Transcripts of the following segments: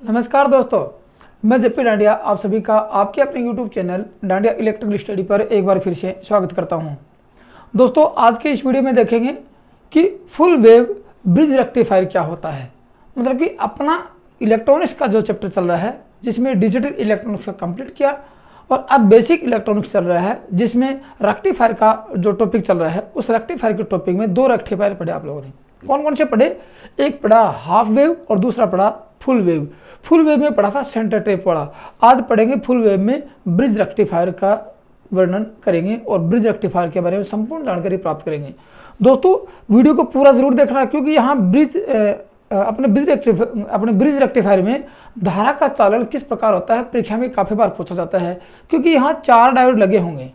नमस्कार दोस्तों, मैं जेपी डांडिया आप सभी का आपके अपने YouTube channel dandiya electrical study पर एक बार फिर से स्वागत करता हूं। दोस्तों, आज के इस वीडियो में देखेंगे कि फुल वेव ब्रिज रेक्टिफायर क्या होता है। मतलब कि अपना इलेक्ट्रॉनिक्स का जो चैप्टर चल रहा है जिसमें डिजिटल इलेक्ट्रॉनिक्स का कंप्लीट किया और अब बेसिक इलेक्ट्रॉनिक्स चल रहा है जिसमें रेक्टिफायर का जो टॉपिक चल रहा है उस रेक्टिफायर के टॉपिक में दो रेक्टिफायर पढ़े आप लोगों ने। कौन कौन से पढ़े? एक पढ़ा हाफ वेव और दूसरा पढ़ा फुल वेव। फुल वेव में पढ़ा था सेंटर टेप पढ़ा। आज पढ़ेंगे फुल वेव में ब्रिज रेक्टिफायर का वर्णन करेंगे और ब्रिज रेक्टिफायर के बारे में संपूर्ण जानकारी प्राप्त करेंगे। दोस्तों, वीडियो को पूरा जरूर देखना क्योंकि यहाँ अपने ब्रिज रेक्टिफायर में धारा का चालन किस प्रकार होता है परीक्षा में काफी बार पूछा जाता है क्योंकि यहाँ 4 डायोड लगे होंगे।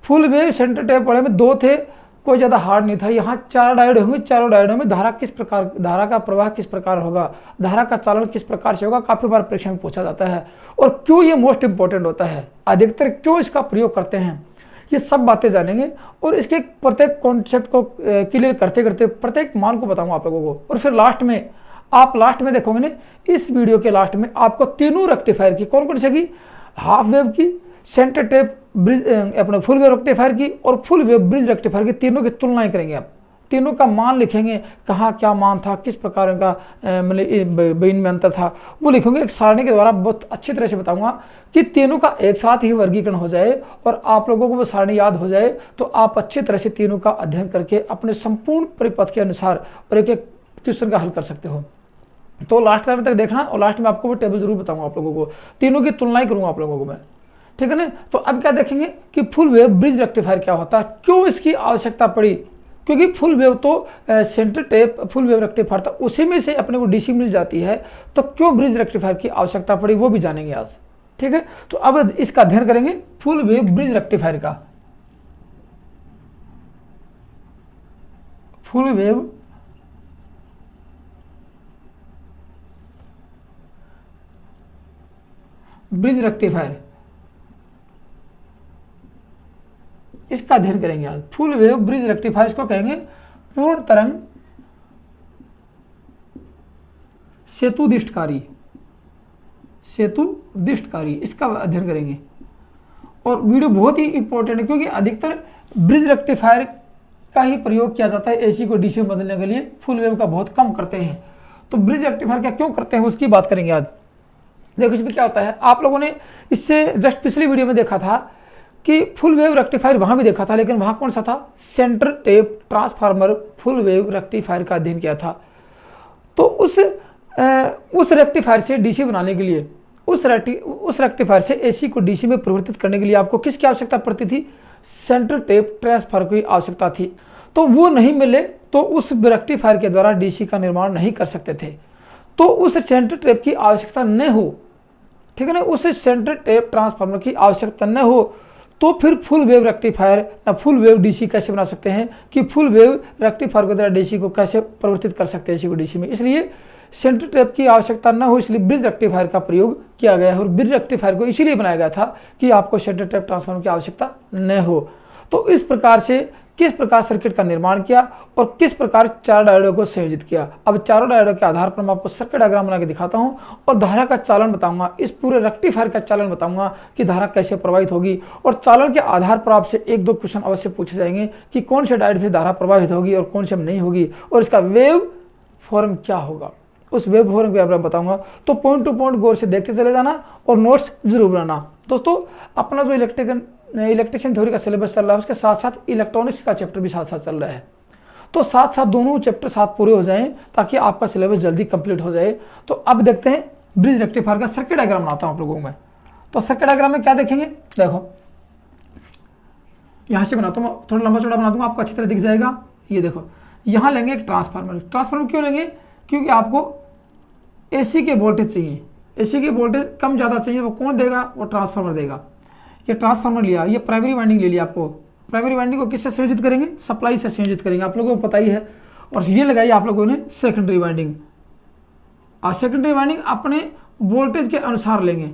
फुल वेव सेंटर टेप वाले में 2 थे, कोई ज़्यादा हार्ड नहीं था। यहाँ 4 डायोड होंगे, चारों डायोडों में धारा का प्रवाह किस प्रकार होगा, धारा का चालन किस प्रकार से होगा, काफ़ी बार परीक्षा में पूछा जाता है। और क्यों ये मोस्ट इंपॉर्टेंट होता है, अधिकतर क्यों इसका प्रयोग करते हैं, ये सब बातें जानेंगे और इसके प्रत्येक कॉन्सेप्ट को क्लियर करते करते प्रत्येक मान को बताऊंगा आप लोगों को। और फिर लास्ट में देखोगे ना, इस वीडियो के लास्ट में आपको तीनों रेक्टिफायर की कौन कौन से की, हाफ वेव की, सेंटर टेप ब्रिज अपने फुल वेव रेक्टिफायर की और फुल वेव ब्रिज रेक्टिफायर की, तीनों की तुलनाएं करेंगे। आप तीनों का मान लिखेंगे, कहाँ क्या मान था, किस प्रकार का मतलब बेन में अंतर था, वो लिखेंगे। एक सारणी के द्वारा बहुत अच्छी तरह से बताऊंगा कि तीनों का एक साथ ही वर्गीकरण हो जाए और आप लोगों को वो सारणी याद हो जाए तो आप अच्छी तरह से तीनों का अध्ययन करके अपने संपूर्ण परिपथ के अनुसार और एक एक क्वेश्चन का हल कर सकते हो। तो लास्ट तक देखना और लास्ट में आपको वो टेबल जरूर बताऊंगा आप लोगों को, तीनों की तुलनाएं करूंगा आप लोगों को मैं, ठीक है ना। तो अब क्या देखेंगे कि फुल वेव ब्रिज रेक्टिफायर क्या होता है, क्यों इसकी आवश्यकता पड़ी, क्योंकि फुल वेव तो centre tap full wave rectifier था, उसी में से अपने को डीसी मिल जाती है, तो क्यों ब्रिज रेक्टिफायर की आवश्यकता पड़ी वो भी जानेंगे आज, ठीक है। तो अब इसका अध्ययन करेंगे फुल वेव ब्रिज रेक्टिफायर का। फुल वेव ब्रिज रेक्टिफायर, इसका अध्ययन करेंगे आज। फुल वेव ब्रिज रेक्टिफायर इसको कहेंगे पूर्ण तरंग सेतुदिष्टकारी, इसका अध्ययन करेंगे। और वीडियो बहुत ही इंपॉर्टेंट है क्योंकि अधिकतर ब्रिज रेक्टिफायर का ही प्रयोग किया जाता है एसी को डीसी में बदलने के लिए, फुल वेव का बहुत कम करते हैं। तो ब्रिज रेक्टिफायर क्या क्यों करते हैं उसकी बात करेंगे आज। देखो इसमें क्या होता है, आप लोगों ने इससे जस्ट पिछली वीडियो में देखा था कि फुल वेव रेक्टिफायर वहां भी देखा था, लेकिन वहां कौन सा था, centre tap transformer full wave rectifier का अध्ययन किया था। तो उस रेक्टिफायर से डीसी बनाने के लिए, उस रेक्टिफायर से एसी को डीसी में परिवर्तित करने के लिए आपको किसकी आवश्यकता पड़ती थी, सेंटर टेप ट्रांसफार्मर की आवश्यकता थी। तो वो नहीं मिले तो उस रेक्टिफायर के द्वारा डीसी का निर्माण नहीं कर सकते थे। तो उस सेंटर टेप की आवश्यकता न हो, ठीक है ना, उस सेंटर टेप ट्रांसफार्मर की आवश्यकता न हो तो फिर फुल वेव रेक्टिफायर या फुल वेव डीसी कैसे बना सकते हैं कि फुल वेव रेक्टिफायर के द्वारा डीसी को कैसे परिवर्तित कर सकते हैं एसी को डीसी में। इसलिए सेंटर टेप की आवश्यकता न हो, इसलिए ब्रिज रेक्टिफायर का प्रयोग किया गया है। और ब्रिज रेक्टिफायर को इसीलिए बनाया गया था कि आपको सेंटर टेप ट्रांसफार्मर की आवश्यकता न हो। तो इस प्रकार से किस प्रकार सर्किट का निर्माण किया और किस प्रकार 4 डायोडों को संयोजित किया। अब चारों डायोडों के आधार पर मैं आपको सर्किट डायग्राम बना के दिखाता हूं और धारा का चालन बताऊंगा, इस पूरे रेक्टिफायर का चालन बताऊंगा कि धारा कैसे प्रवाहित होगी। और चालन के आधार पर आपसे 1-2 क्वेश्चन अवश्य पूछे जाएंगे कि कौन से डायोड से धारा प्रवाहित होगी और कौन से में नहीं होगी और इसका वेव फॉर्म क्या होगा, उस वेव फॉर्म के बारे में बताऊंगा। तो पॉइंट टू पॉइंट गौर से देखते चले जाना और नोट्स जरूर बनाना। दोस्तों, अपना जो इलेक्ट्रिशियन थ्योरी का सिलेबस चल रहा है उसके साथ साथ इलेक्ट्रॉनिक्स का चैप्टर भी साथ साथ चल रहा है, तो साथ साथ दोनों चैप्टर साथ पूरे हो जाएं ताकि आपका सिलेबस जल्दी कंप्लीट हो जाए। तो अब देखते हैं ब्रिज रेक्टिफायर का सर्किट डायग्राम बनाता हूं आप लोगों को मैं। तो सर्किट डायग्राम में क्या देखेंगे, देखो यहां से बनाता हूं, थोड़ा लंबा चौड़ा बना दूंगा, आपको अच्छी तरह दिख जाएगा। ये देखो, यहां लेंगे एक ट्रांसफार्मर क्यों लेंगे, क्योंकि आपको एसी के वोल्टेज चाहिए, एसी के वोल्टेज कम ज़्यादा चाहिए, वो कौन देगा, वो ट्रांसफार्मर देगा। ये ट्रांसफार्मर लिया, ये प्राइमरी वाइंडिंग ले लिया, आपको प्राइमरी वाइंडिंग को किससे संयोजित करेंगे, सप्लाई से संयोजित करेंगे, आप लोगों को पता ही है। और ये लगाई आप लोगों ने सेकेंडरी वाइंडिंग, और सेकेंडरी वाइंडिंग अपने वोल्टेज के अनुसार लेंगे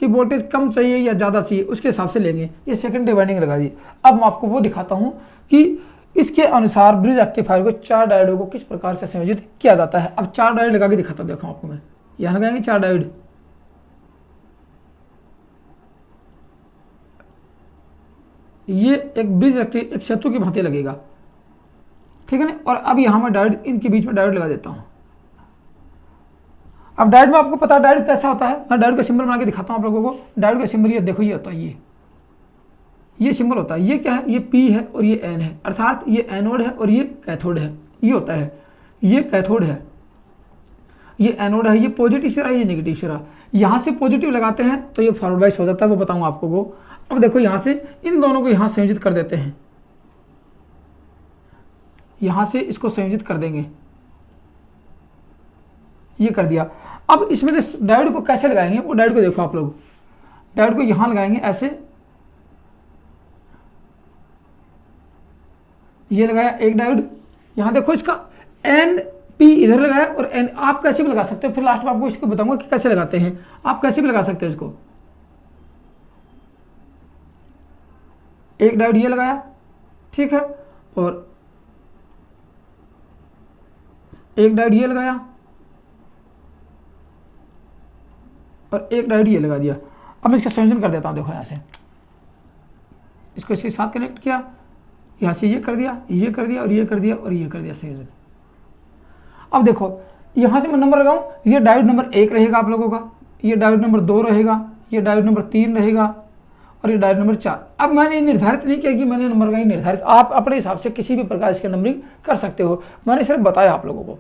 कि वोल्टेज कम चाहिए या ज़्यादा चाहिए उसके हिसाब से लेंगे। ये सेकेंडरी वाइंडिंग लगा दी। अब मैं आपको वो दिखाता हूँ कि इसके अनुसार ब्रिज रेक्टिफायर को 4 डायोडों को किस प्रकार से संयोजित किया जाता है। अब 4 डायोड लगा के दिखाता हूँ, देखो आपको मैं, यहाँ लगाएंगे 4 डायोड, ये एक ब्रिज एक सेतु की भांति लगेगा, ठीक है ना। और अब यहाँ मैं डायोड, इनके बीच में डायोड लगा देता हूँ। अब डायोड में आपको पता है डायोड कैसा होता है, मैं डायोड का सिंबल बना के दिखाता हूँ आप लोगों को। डायोड का सिंबल ये देखो, ये होता है, ये सिंबल होता है। ये क्या है, ये P है और ये N है, अर्थात ये एनोड है और ये कैथोड है। ये होता है, ये कैथोड है, ये एनोड है, ये पॉजिटिव सिरा, ये नेगेटिव सिरा। यहाँ से पॉजिटिव लगाते हैं तो ये फॉरवर्ड बाइस हो जाता है, वो बताऊँगा आपको वो। अब देखो यहाँ से इन दोनों को यहाँ संयोजित कर देते हैं, यहाँ से इसको संयोजित कर देंगे, ये कर दिया। अब इसमें डायोड को कैसे लगाएंगे, वो डायोड को देखो आप लोग। डायोड को यहाँ लगाएंगे ऐसे, ये लगाया एक डायोड, यहाँ देखो इसका NP इधर लगाया और N आप कैसे भी लगा सकते हो, फिर लास्ट में आपको इसको बताऊंगा कि कैसे लगाते हैं। आप कैसे भी लगा सकते हो इसको। एक डायोड ये लगाया, ठीक है, और एक डायोड ये लगाया और एक डायोड ये लगा दिया। अब मैं इसका संयोजन कर देता हूँ, देखो यहाँ से इसको इसके साथ कनेक्ट किया, यहाँ से ये कर दिया, ये कर दिया और ये कर दिया और ये कर दिया संयोजन। अब देखो यहाँ से मैं नंबर लगाऊं, ये डायोड नंबर 1 रहेगा आप लोगों का, ये डायोड नंबर 2 रहेगा, ये डायोड नंबर 3 रहेगा और ये डायोड नंबर 4। अब मैंने निर्धारित नहीं किया कि मैंने नंबर लगाई, निर्धारित आप अपने हिसाब से किसी भी प्रकार इसके नंबरिंग कर सकते हो, मैंने सिर्फ बताया आप लोगों को।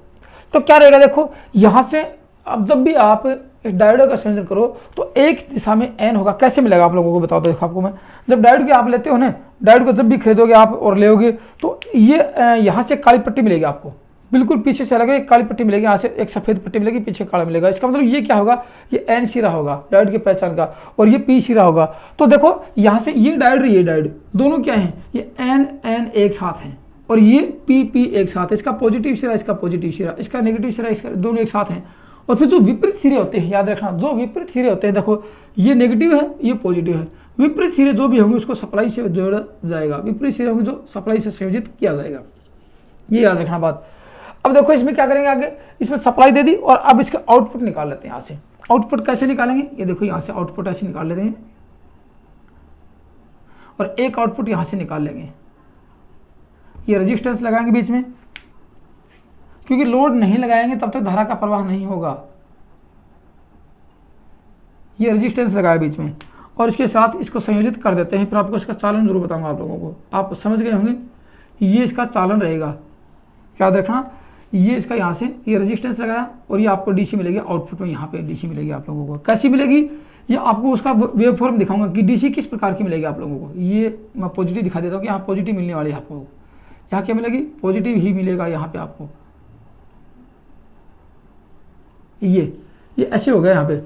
तो क्या रहेगा देखो यहाँ से, अब जब भी आप इस डायोड का संयोजन करो तो एक दिशा में N होगा। कैसे मिलेगा आप लोगों को बताओ, देखो आपको मैं, जब डायोड के आप लेते हो ना, डायोड को जब भी खरीदोगे आप और लेोगे तो ये यहाँ से काली पट्टी मिलेगी आपको, बिल्कुल पीछे से अलग एक काली पट्टी मिलेगी, यहाँ से एक सफ़ेद पट्टी मिलेगी, पीछे काला मिलेगा। इसका मतलब ये क्या होगा, ये N सिरा होगा डायोड की पहचान का और ये P सिरा होगा। तो देखो यहाँ से ये डायोड, ये डायोड दोनों क्या हैं, ये N एक साथ हैं और ये P एक साथ है। इसका पॉजिटिव सिरा, इसका पॉजिटिव सिरा, इसका नेगेटिव सिरा, इसका दोनों एक साथ हैं। और फिर जो विपरीत सिरे होते हैं, याद रखना, जो विपरीत सिरे होते हैं, देखो ये नेगेटिव है, ये पॉजिटिव है। विपरीत सिरे जो भी होंगे उसको सप्लाई से जोड़ा जाएगा, विपरीत सिरे होंगे जो सप्लाई से संयोजित किया जाएगा, ये याद रखना बात। अब देखो इसमें क्या करेंगे आगे, इसमें सप्लाई दे दी और अब इसका आउटपुट निकाल लेते हैं। यहाँ से आउटपुट कैसे निकालेंगे, ये देखो यहाँ से आउटपुट ऐसे निकाल लेते हैं और एक आउटपुट यहाँ से निकाल लेंगे। ये रेजिस्टेंस लगाएंगे बीच में, क्योंकि लोड नहीं लगाएंगे तब तक धारा का प्रवाह नहीं होगा। ये रेजिस्टेंस लगाया बीच में और इसके साथ इसको संयोजित कर देते हैं। फिर आपको इसका चालन जरूर बताऊंगा आप लोगों को, आप समझ गए होंगे। ये इसका चालन रहेगा, याद रखना। ये इसका यहाँ से ये रेजिस्टेंस लगाया और ये आपको डीसी मिलेगी आउटपुट में, यहाँ पे डीसी मिलेगी आप लोगों को। कैसी मिलेगी, ये आपको उसका वेव फॉर्म दिखाऊंगा कि डीसी किस प्रकार की मिलेगी आप लोगों को। ये मैं पॉजिटिव दिखा देता हूँ कि यहाँ पॉजिटिव मिलने वाली है आपको। यहाँ क्या मिलेगी, पॉजिटिव ही मिलेगा यहाँ पे आपको। ये ऐसे हो गया यहाँ पे,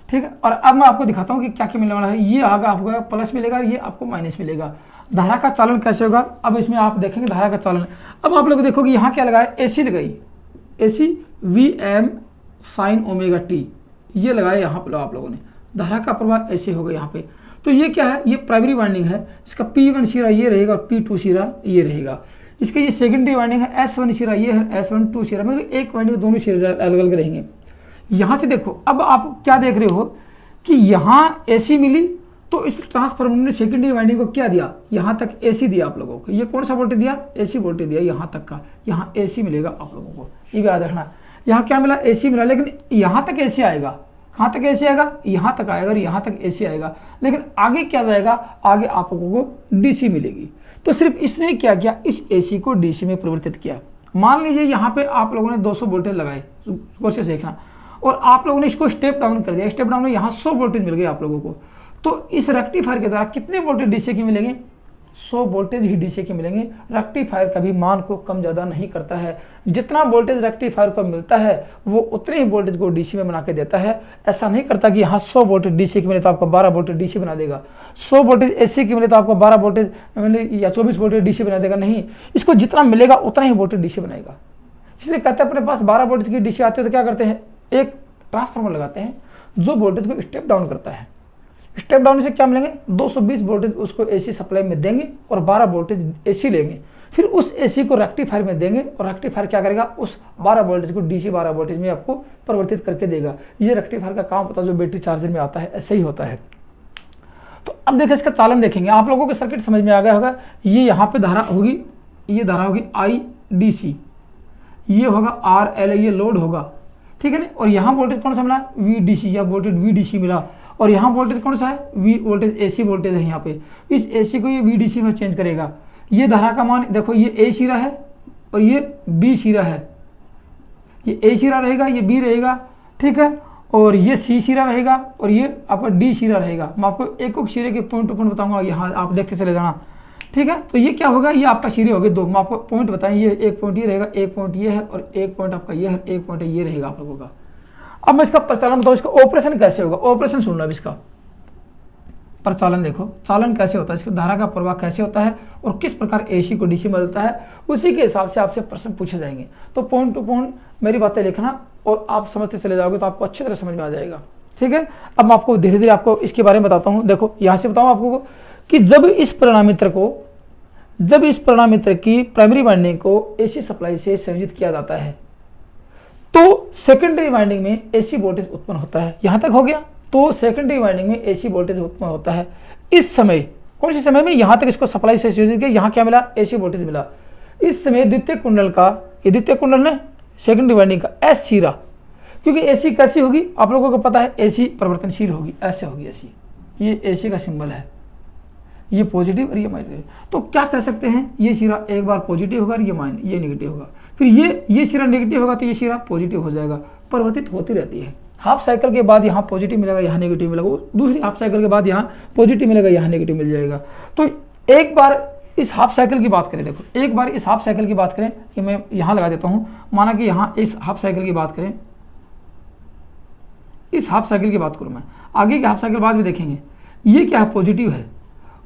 ठीक है। और अब मैं आपको दिखाता हूँ कि क्या क्या मिलने वाला है। ये आगे आपको प्लस मिलेगा, ये आपको माइनस मिलेगा। धारा का चालन कैसे होगा, अब इसमें आप देखेंगे धारा का चालन। अब आप लोग देखोगे यहाँ क्या लगाया, एसी लगाई, AC VM sin omega T, ये लगाया यहाँ पर आप लोगों ने। धारा का प्रवाह ऐसे होगा यहाँ पे। तो ये क्या है, ये प्राइमरी वाइंडिंग है, इसका P1 सिरा ये रहेगा और P2 सिरा ये रहेगा। इसका ये सेकेंडरी वाइंडिंग है, S1 सिरा ये है, S1 सिरा, मतलब एक वाइंडिंग दोनों सिरे अलग अलग रहेंगे। यहाँ से देखो, अब आप क्या देख रहे हो कि यहाँ AC मिली तो इस ट्रांसफार्मर ने सेकेंडरी वाइंडिंग को क्या दिया, यहाँ तक AC दिया आप लोगों को। ये कौन सा वोल्टेज दिया, AC वोल्टेज दिया यहाँ तक का, यहाँ AC मिलेगा आप लोगों को, ये भी याद रखना। यहाँ क्या मिला, AC मिला, लेकिन यहाँ तक AC आएगा। कहाँ तक AC आएगा, यहाँ तक आएगा और यहाँ तक AC आएगा, लेकिन आगे क्या जाएगा, आगे आप लोगों को DC मिलेगी। तो सिर्फ इसने क्या किया, इस AC को DC में परिवर्तित किया। मान लीजिए यहाँ पे आप लोगों ने 200 वोल्टेज लगाए, कोशिश देखना, और आप लोगों ने इसको स्टेप डाउन कर दिया। स्टेप डाउन में यहाँ 100 वोल्टेज मिल गए आप लोगों को। तो इस रेक्टिफायर के द्वारा कितने वोल्टेज डीसी के मिलेंगे, 100 वोल्टेज ही डीसी के मिलेंगे। रेक्टिफायर कभी मान को कम ज़्यादा नहीं करता है। जितना वोल्टेज रेक्टिफायर को मिलता है वो उतने ही वोल्टेज को डीसी में बना के देता है। ऐसा नहीं करता कि यहाँ 100 वोल्टेज डीसी की मिले तो आपको 12 वोल्टेज डीसी बना देगा, 100 वोल्टेज एसी की मिले तो आपको 12 वोल्टेज या 24 वोल्टेज डीसी बना देगा। नहीं, इसको जितना मिलेगा उतना ही वोल्टेज डीसी बनाएगा। इसलिए कहते हैं अपने पास 12 वोल्टेज की डीसी आती है तो क्या करते हैं, एक ट्रांसफार्मर लगाते हैं जो वोल्टेज को स्टेप डाउन करता है। स्टेप डाउन से क्या मिलेंगे, 220 वोल्टेज उसको एसी सप्लाई में देंगे और 12 वोल्टेज एसी लेंगे। फिर उस एसी को रेक्टिफायर में देंगे और रेक्टिफायर क्या करेगा, उस 12 वोल्टेज को डीसी 12 वोल्टेज में आपको परिवर्तित करके देगा। ये रेक्टिफायर का काम होता है जो बैटरी चार्जर में आता है, ऐसे ही होता है। तो अब देखिए इसका चालन देखेंगे, आप लोगों को सर्किट समझ में आ गया होगा। ये यहाँ पे धारा होगी, ये धारा होगी आई डी सी, ये होगा आर एल, ये लोड होगा, ठीक है ना। और यहाँ वोल्टेज कौन सा मिला, वी डी सी, या वोल्टेज वी डी सी मिला। और यहाँ वोल्टेज कौन सा है, वी वोल्टेज एसी वोल्टेज है यहाँ पे। इस एसी को ये वी डी सी में चेंज करेगा। ये धारा का मान देखो, ये ए सिरा है और ये बी सिरा है। ये ए सिरा रहेगा, ये बी रहेगा, ठीक है। और ये सी सिरा रहेगा और ये आपका डी सिरा रहेगा। मैं आपको एक एक सिरे के पॉइंट टू पॉइंट बताऊंगा, यहाँ आप देखते चले जाना, ठीक है। तो ये क्या होगा, ये आपका सिरे हो गए दो। मैं आपको पॉइंट बताएं, ये एक पॉइंट ये रहेगा, एक पॉइंट ये है और एक पॉइंट आपका ये है, एक पॉइंट ये रहेगा आप लोगों का। अब मैं इसका प्रचालन बताऊँ, इसका ऑपरेशन कैसे होगा। ऑपरेशन सुन लो अब इसका प्रचालन देखो, चालन कैसे होता है, इसकी धारा का प्रवाह कैसे होता है और किस प्रकार एसी को डीसी में बदलता है, उसी के हिसाब से आपसे प्रश्न पूछे जाएंगे। तो पॉइंट टू पॉइंट मेरी बातें लिखना और आप समझते चले जाओगे तो आपको अच्छी तरह समझ में आ जाएगा, ठीक है। अब मैं आपको धीरे धीरे आपको इसके बारे में बताता हूँ। देखो यहाँ से बताऊँ आपको कि जब इस परिणामित्र की प्राइमरी वाइंडिंग को एसी सप्लाई से संयोजित किया जाता है तो सेकेंडरी वाइंडिंग में एसी वोल्टेज उत्पन्न होता है। यहाँ तक हो गया। तो सेकेंडरी वाइंडिंग में एसी वोल्टेज उत्पन्न होता है। इस समय कौन से समय में, यहाँ तक इसको सप्लाई से संयोजित किया, यहाँ क्या मिला, एसी वोल्टेज मिला। इस समय द्वितीय कुंडल का, ये द्वितीय कुंडल है सेकेंडरी वाइंडिंग का एस सिरा, क्योंकि एसी कैसी होगी आप लोगों को पता है, एसी परिवर्तनशील होगी, ऐसे होगी एसी। ये एसी का सिंबल है, ये पॉजिटिव और ये माइनस। तो क्या कह सकते हैं, ये सिरा एक बार पॉजिटिव होगा और ये नेगेटिव होगा, फिर ये सिरा नेगेटिव होगा तो ये सिरा पॉजिटिव हो जाएगा, परिवर्तित होती रहती है। हाफ साइकिल के बाद यहाँ पॉजिटिव मिलेगा, यहाँ नेगेटिव मिलेगा, दूसरी हाफ साइकिल के बाद यहाँ पॉजिटिव मिलेगा, यहाँ नेगेटिव मिल जाएगा। तो एक बार इस हाफ साइकिल की बात करें, देखो एक बार इस हाफ साइकिल की बात करें कि मैं यहाँ लगा देता हूँ, माना कि यहाँ इस हाफ साइकिल की बात करें, इस हाफ साइकिल की बात करूँ मैं, आगे की हाफ साइकिल बाद भी देखेंगे। ये क्या है, पॉजिटिव है,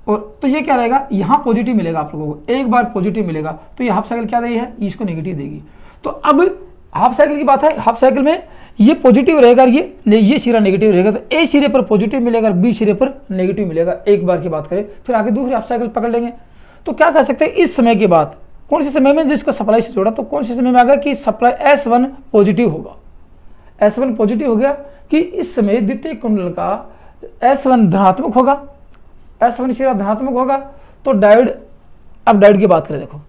और तो ये क्या रहेगा, यहाँ पॉजिटिव मिलेगा आप लोगों को, एक बार पॉजिटिव मिलेगा तो ये हाफ साइकिल क्या देगी है, इसको नेगेटिव देगी। तो अब हाफ साइकिल की बात है, हाफ साइकिल में ये पॉजिटिव रहेगा, ये सिरा नेगेटिव रहेगा, तो ए सिरे पर पॉजिटिव मिलेगा, बी सिरे पर नेगेटिव मिलेगा। एक बार की बात करें, फिर आगे दूसरी हाफ साइकिल पकड़ लेंगे। तो क्या कह सकते हैं, इस समय के बाद कौन से समय में जिसको सप्लाई से जोड़ा, तो कौन से समय में आ गया कि सप्लाई S1 पॉजिटिव होगा। S1 पॉजिटिव हो गया कि इस समय द्वितीय कुंडल का S1 धनात्मक होगा, S1 सिरा धनात्मक होगा। तो डायोड, अब डायोड की बात करें, देखो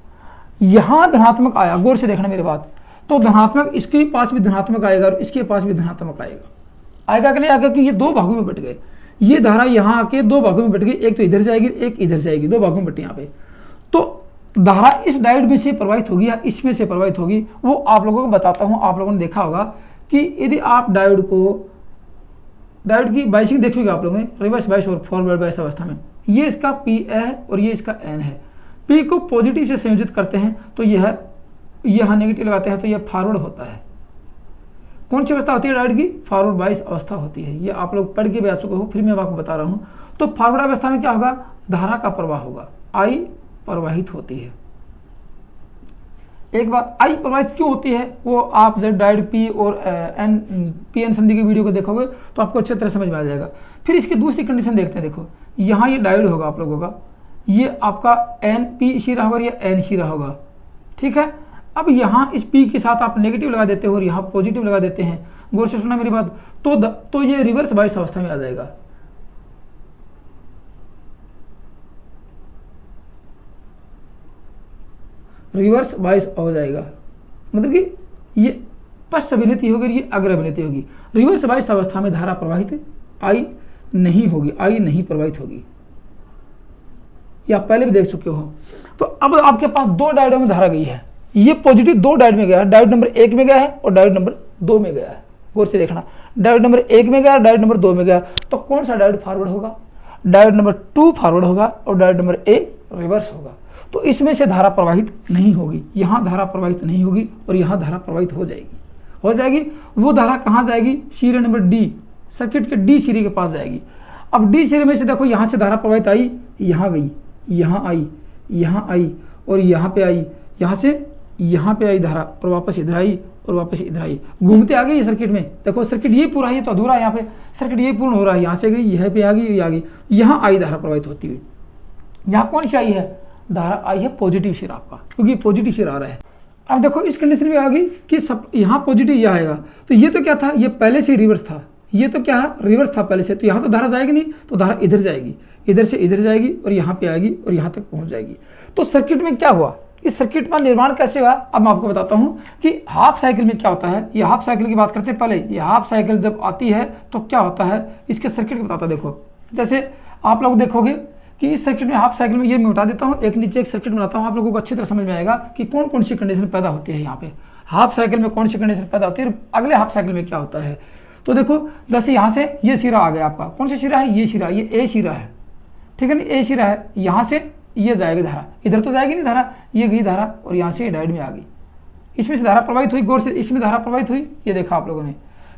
यहाँ धनात्मक आया, गौर से देखना मेरी बात, तो धनात्मक इसके पास भी धनात्मक आएगा और इसके पास भी धनात्मक आएगा कि नहीं आएगा, क्योंकि ये दो भागों में बट गए। ये धारा यहाँ आके दो भागों में बट गई, एक तो इधर जाएगी, एक इधर जाएगी, दो भागों में बटी यहाँ पे। तो धारा इस डायोड में से प्रवाहित होगी या इसमें से प्रवाहित होगी, वो आप लोगों को बताता हूँ। आप लोगों ने देखा होगा कि यदि आप डायोड की बाइसिंग देखोगे आप लोगों ने, रिवर्स बाइस और फॉरवर्ड बाइस अवस्था में, ये इसका पी है और ये इसका एन है। पी को पॉजिटिव से संयोजित करते हैं तो यह यहाँ नेगेटिव लगाते हैं तो यह फॉरवर्ड होता है। कौन सी अवस्था होती है डायोड की, फॉरवर्ड बाइस अवस्था होती है। ये आप लोग पढ़ के भी आ चुके हो, फिर मैं आपको बता रहा हूँ। तो फॉरवर्ड अवस्था में क्या होगा, धारा का प्रवाह होगा, आई प्रवाहित होती है। एक बात, आई प्रवाहित क्यों होती है वो आप जब डायोड पी और पी एन संधि की वीडियो को देखोगे तो आपको अच्छी तरह समझ में आ जाएगा। फिर इसकी दूसरी कंडीशन देखते हैं। देखो यहाँ ये डायोड होगा आप लोगों का, ये आपका एन पी शिरा होगा, ये एन शिरा होगा, ठीक है। अब यहाँ इस पी के साथ आप नेगेटिव लगा देते हो और यहाँ पॉजिटिव लगा देते हैं, गौर से सुना मेरी बात। तो ये रिवर्स बाइस अवस्था में आ जाएगा। रिवर्स बाइस हो जाएगा, मतलब कि ये पश्च अभिनेति होगी, ये अग्र अभिनेति होगी। रिवर्स बाइस अवस्था में धारा प्रवाहित आई नहीं होगी, आई नहीं प्रवाहित होगी। ये आप पहले भी देख चुके हो। तो अब आपके पास दो डायोडों में धारा गई है, ये पॉजिटिव दो डायोड में गया है, डायोड नंबर 1 में गया है और डायोड नंबर 2 में गया है। गौर से देखना, डायोड नंबर 1 में गया, डायोड नंबर 2 में गया। तो कौन सा डायोड फॉरवर्ड होगा, डायोड नंबर 2 फॉरवर्ड होगा और डायोड नंबर 1 रिवर्स होगा। तो इसमें से धारा प्रवाहित नहीं होगी, यहाँ धारा प्रवाहित नहीं होगी और यहाँ धारा प्रवाहित हो जाएगी। वो धारा कहाँ जाएगी, सिरे नंबर डी, सर्किट के डी सिरे के पास जाएगी। अब डी सिरे में से देखो यहाँ से धारा प्रवाहित आई, यहाँ गई, यहाँ आई, यहाँ आई और यहाँ पे आई, यहाँ से यहाँ पे आई धारा और वापस इधर आई और वापस इधर आई, घूमते आ गई सर्किट में। देखो सर्किट ये पूरा है तो अधूरा है, यहाँ पे सर्किट ये पूर्ण हो रहा है, यहाँ से गई, यहाँ पे आ गई, यहाँ आई धारा प्रवाहित होती हुई। यहाँ कौन सी आई है, धारा आई है पॉजिटिव शिरा आपका, क्योंकि पॉजिटिव शिरा आ रहा है। अब देखो इस कंडीशन में आ गई कि सब यहाँ पॉजिटिव यह आएगा, तो ये तो क्या था, ये पहले से रिवर्स था, ये तो क्या है रिवर्स था पहले से, तो यहाँ तो धारा जाएगी नहीं, तो धारा इधर जाएगी, इधर से इधर जाएगी और यहाँ पे आएगी और यहाँ तक पहुँच जाएगी। तो सर्किट में क्या हुआ, इस सर्किट का निर्माण कैसे हुआ, अब मैं आपको बताता हूँ कि हाफ साइकिल में क्या होता है। ये हाफ साइकिल की बात करते हैं पहले। ये हाफ साइकिल जब आती है तो क्या होता है, इसके सर्किट को बताता। देखो जैसे आप लोग देखोगे कि इस सर्किट में हाफ साइकिल में ये मैं उठा देता हूँ, एक नीचे एक सर्किट बनाता हूँ, आप लोगों को अच्छी तरह समझ में आएगा कि कौन कौन सी कंडीशन पैदा होती है यहाँ पे हाफ साइकिल में, कौन सी कंडीशन पैदा होती है, अगले हाफ साइकिल में क्या होता है। तो देखो जैसे यहाँ से ये सिरा आ गया आपका, कौन सा सिरा है, ये सिरा, ये ए सिरा है, ठीक है ना, ए सिरा है, यहाँ से ये जाएगी धारा, इधर तो जाएगी नहीं धारा, ये गई धारा और यहाँ से डायोड में आ गई, इसमें से धारा प्रवाहित हुई, गौर से इसमें धारा प्रवाहित हुई, ये देखा आप लोगों ने।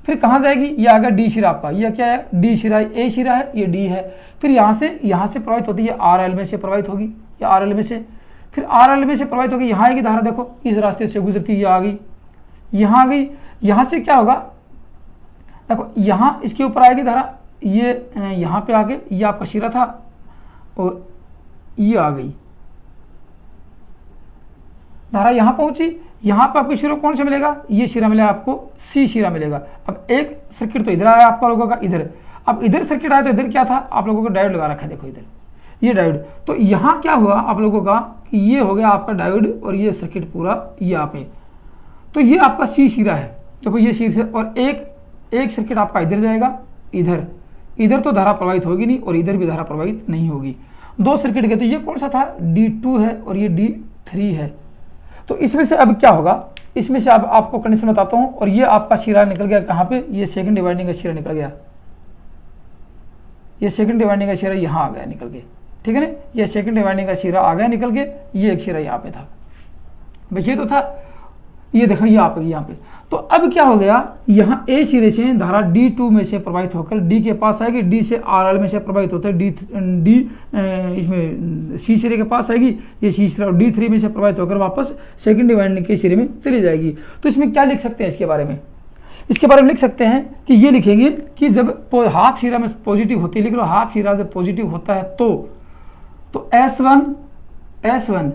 फिर कहाँ जाएगी, ये आ गया डी शिरा आपका, ये क्या है, डी शिरा, ए शिरा है, ये डी है। फिर यहाँ से प्रवाहित होती है, आर एल में से प्रवाहित होगी, या आर एल में से, फिर आर एल में से प्रवाहित होगी, यहाँ आएगी धारा, देखो इस रास्ते से गुजरती, ये आ गई, यहाँ आ गई, यहाँ से क्या होगा, देखो यहाँ इसके ऊपर आएगी धारा, ये यहाँ पे आगे, ये आपका शिरा था और ये आ गई धारा, यहाँ पहुंची, यहाँ पे आपको शिरा कौन सा मिलेगा, ये शिरा मिलेगा आपको, सी शिरा मिलेगा। अब एक सर्किट तो इधर आया आपका लोगों का, इधर, अब इधर सर्किट आया तो इधर क्या था, आप लोगों को डायोड लगा रखा है, देखो इधर ये डायोड। तो यहाँ क्या हुआ आप लोगों का कि ये हो गया आपका डायोड और ये सर्किट पूरा यहाँ पे, तो ये आपका सी शिरा है, देखो ये सी, और एक सर्किट आपका इधर जाएगा, इधर तो धारा प्रवाहित होगी नहीं और इधर भी धारा प्रवाहित नहीं होगी, दो सर्किट गए। तो ये कौन सा था, D2 है और ये D3 है। तो इसमें से अब क्या होगा, इसमें से अब आपको कंडीशन बताता हूं, और ये आपका शिरा निकल गया कहाँ पे, ये सेकंड डिवाइडिंग का शिरा निकल गया, ये सेकंड डिवाइडिंग का शिरा यहाँ आ गया निकल के, ठीक है ना, ये सेकंड डिवाइडिंग का शिरा आ गया निकल के, ये एक शिरा यहाँ पे था, बस ये तो था, ये देखो ये आप यहाँ पे। तो अब क्या हो गया, यहाँ ए सिरे से धारा D2 में से प्रवाहित होकर D के पास आएगी, D से RL में से प्रवाहित होता है, D इसमें C सिरे के पास आएगी, ये C सिरा, और D3 में से प्रवाहित होकर वापस सेकंड डिवाइडिंग के सिरे में चली जाएगी। तो इसमें क्या लिख सकते हैं, इसके बारे में लिख सकते हैं कि ये लिखेंगे कि जब हाफ शिरा में पॉजिटिव होती है, लिख लो हाफ शिरा जब पॉजिटिव होता है तो S1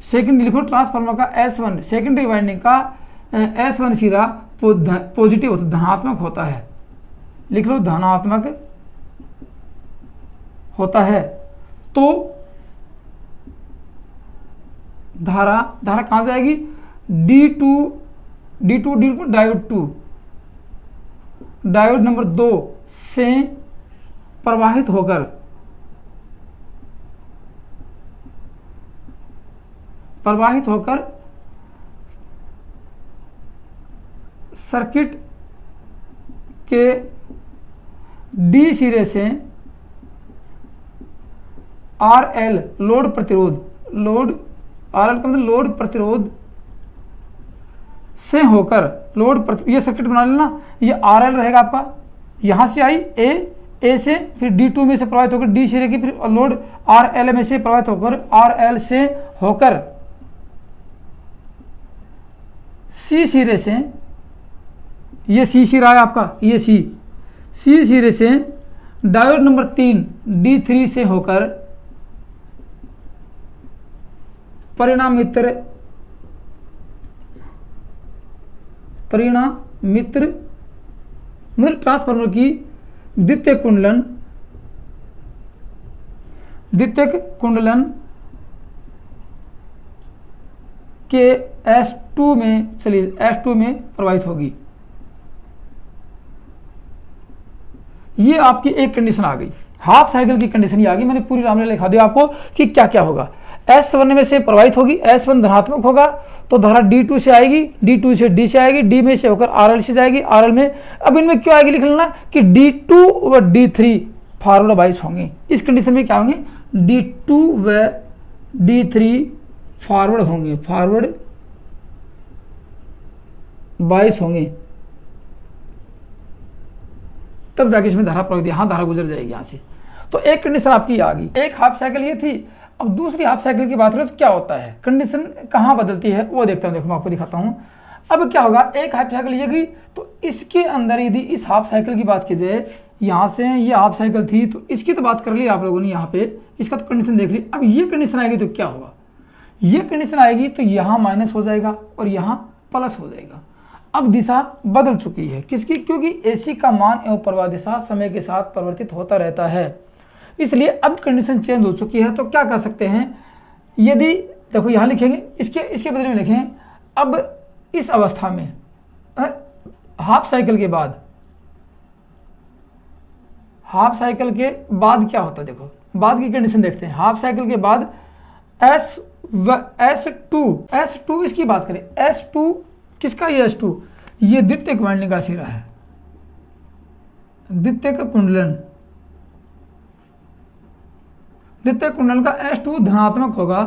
सेकंड लिखो, ट्रांसफार्मर का S1 सेकेंडरी वाइंडिंग का S1 शिरा पॉजिटिव होता, धनात्मक होता है, लिख लो धनात्मक होता है। तो धारा कहां जाएगी, D2 डायोड नंबर 2 से प्रवाहित होकर सर्किट के डी सिरे से RL लोड प्रतिरोध RL का मतलब लोड प्रतिरोध से होकर ये सर्किट बना लेना, ये RL रहेगा आपका, यहां से आई ए से, फिर D2 में से प्रवाहित होकर डी सिरे की, फिर लोड RL में से प्रवाहित होकर RL से होकर सी सिरे से, ये सी सिरा है आपका, ये सी सिरे से डायोड नंबर 3 D3 से होकर परिणाम मित्र मतलब ट्रांसफार्मर की द्वितीयक कुंडलन के S2 में प्रवाहित होगी। ये आपकी एक कंडीशन आ गई, हाफ साइकिल की कंडीशन ये आ गई। मैंने पूरी रामलीला लिखा दिया आपको कि क्या क्या होगा। S1 में से प्रवाहित होगी, S1 धनात्मक होगा तो धारा D2 से आएगी, D2 से D से आएगी, D में से होकर RL से जाएगी, RL में अब इनमें क्यों आएगी लिख लेना कि D2 व D3 फॉरवर्ड बाइस होंगे। इस कंडीशन में क्या होंगे, D2 व D3 फॉरवर्ड बाइस होंगे, तब जाके इसमें धारा प्रवाहित, यहाँ धारा गुजर जाएगी यहाँ से। तो एक कंडीशन आपकी आ गई, एक हाफ साइकिल ये थी। अब दूसरी हाफ साइकिल की बात करें तो क्या होता है, कंडीशन कहाँ बदलती है वो देखता हूँ। देखो मैं आपको दिखाता हूँ। अब क्या होगा, एक हाफ साइकिल ये गई तो इसके अंदर यदि इस हाफ साइकिल की बात की जाए, यहाँ से ये हाफ साइकिल थी, तो इसकी तो बात कर ली आप लोगों ने, यहाँ पे इसका तो कंडीशन देख ली। अब ये कंडीशन आएगी तो क्या होगा, ये कंडीशन आएगी तो यहाँ माइनस हो जाएगा और यहाँ प्लस हो जाएगा। अब दिशा बदल चुकी है किसकी, क्योंकि AC का मान एवं प्रवाह दिशा समय के साथ परिवर्तित होता रहता है, इसलिए अब कंडीशन चेंज हो चुकी है। तो क्या कर सकते हैं, यदि देखो यहाँ लिखेंगे, इसके बदले में लिखें, अब इस अवस्था में हाफ साइकिल के बाद क्या होता है, देखो बाद की कंडीशन देखते हैं। हाफ साइकिल के बाद S2 इसकी बात करें, S2 किसका, ये S2 ये द्वितीयक वाइंडिंग का सिरा है, द्वितीयक कुंडल का S2 धनात्मक होगा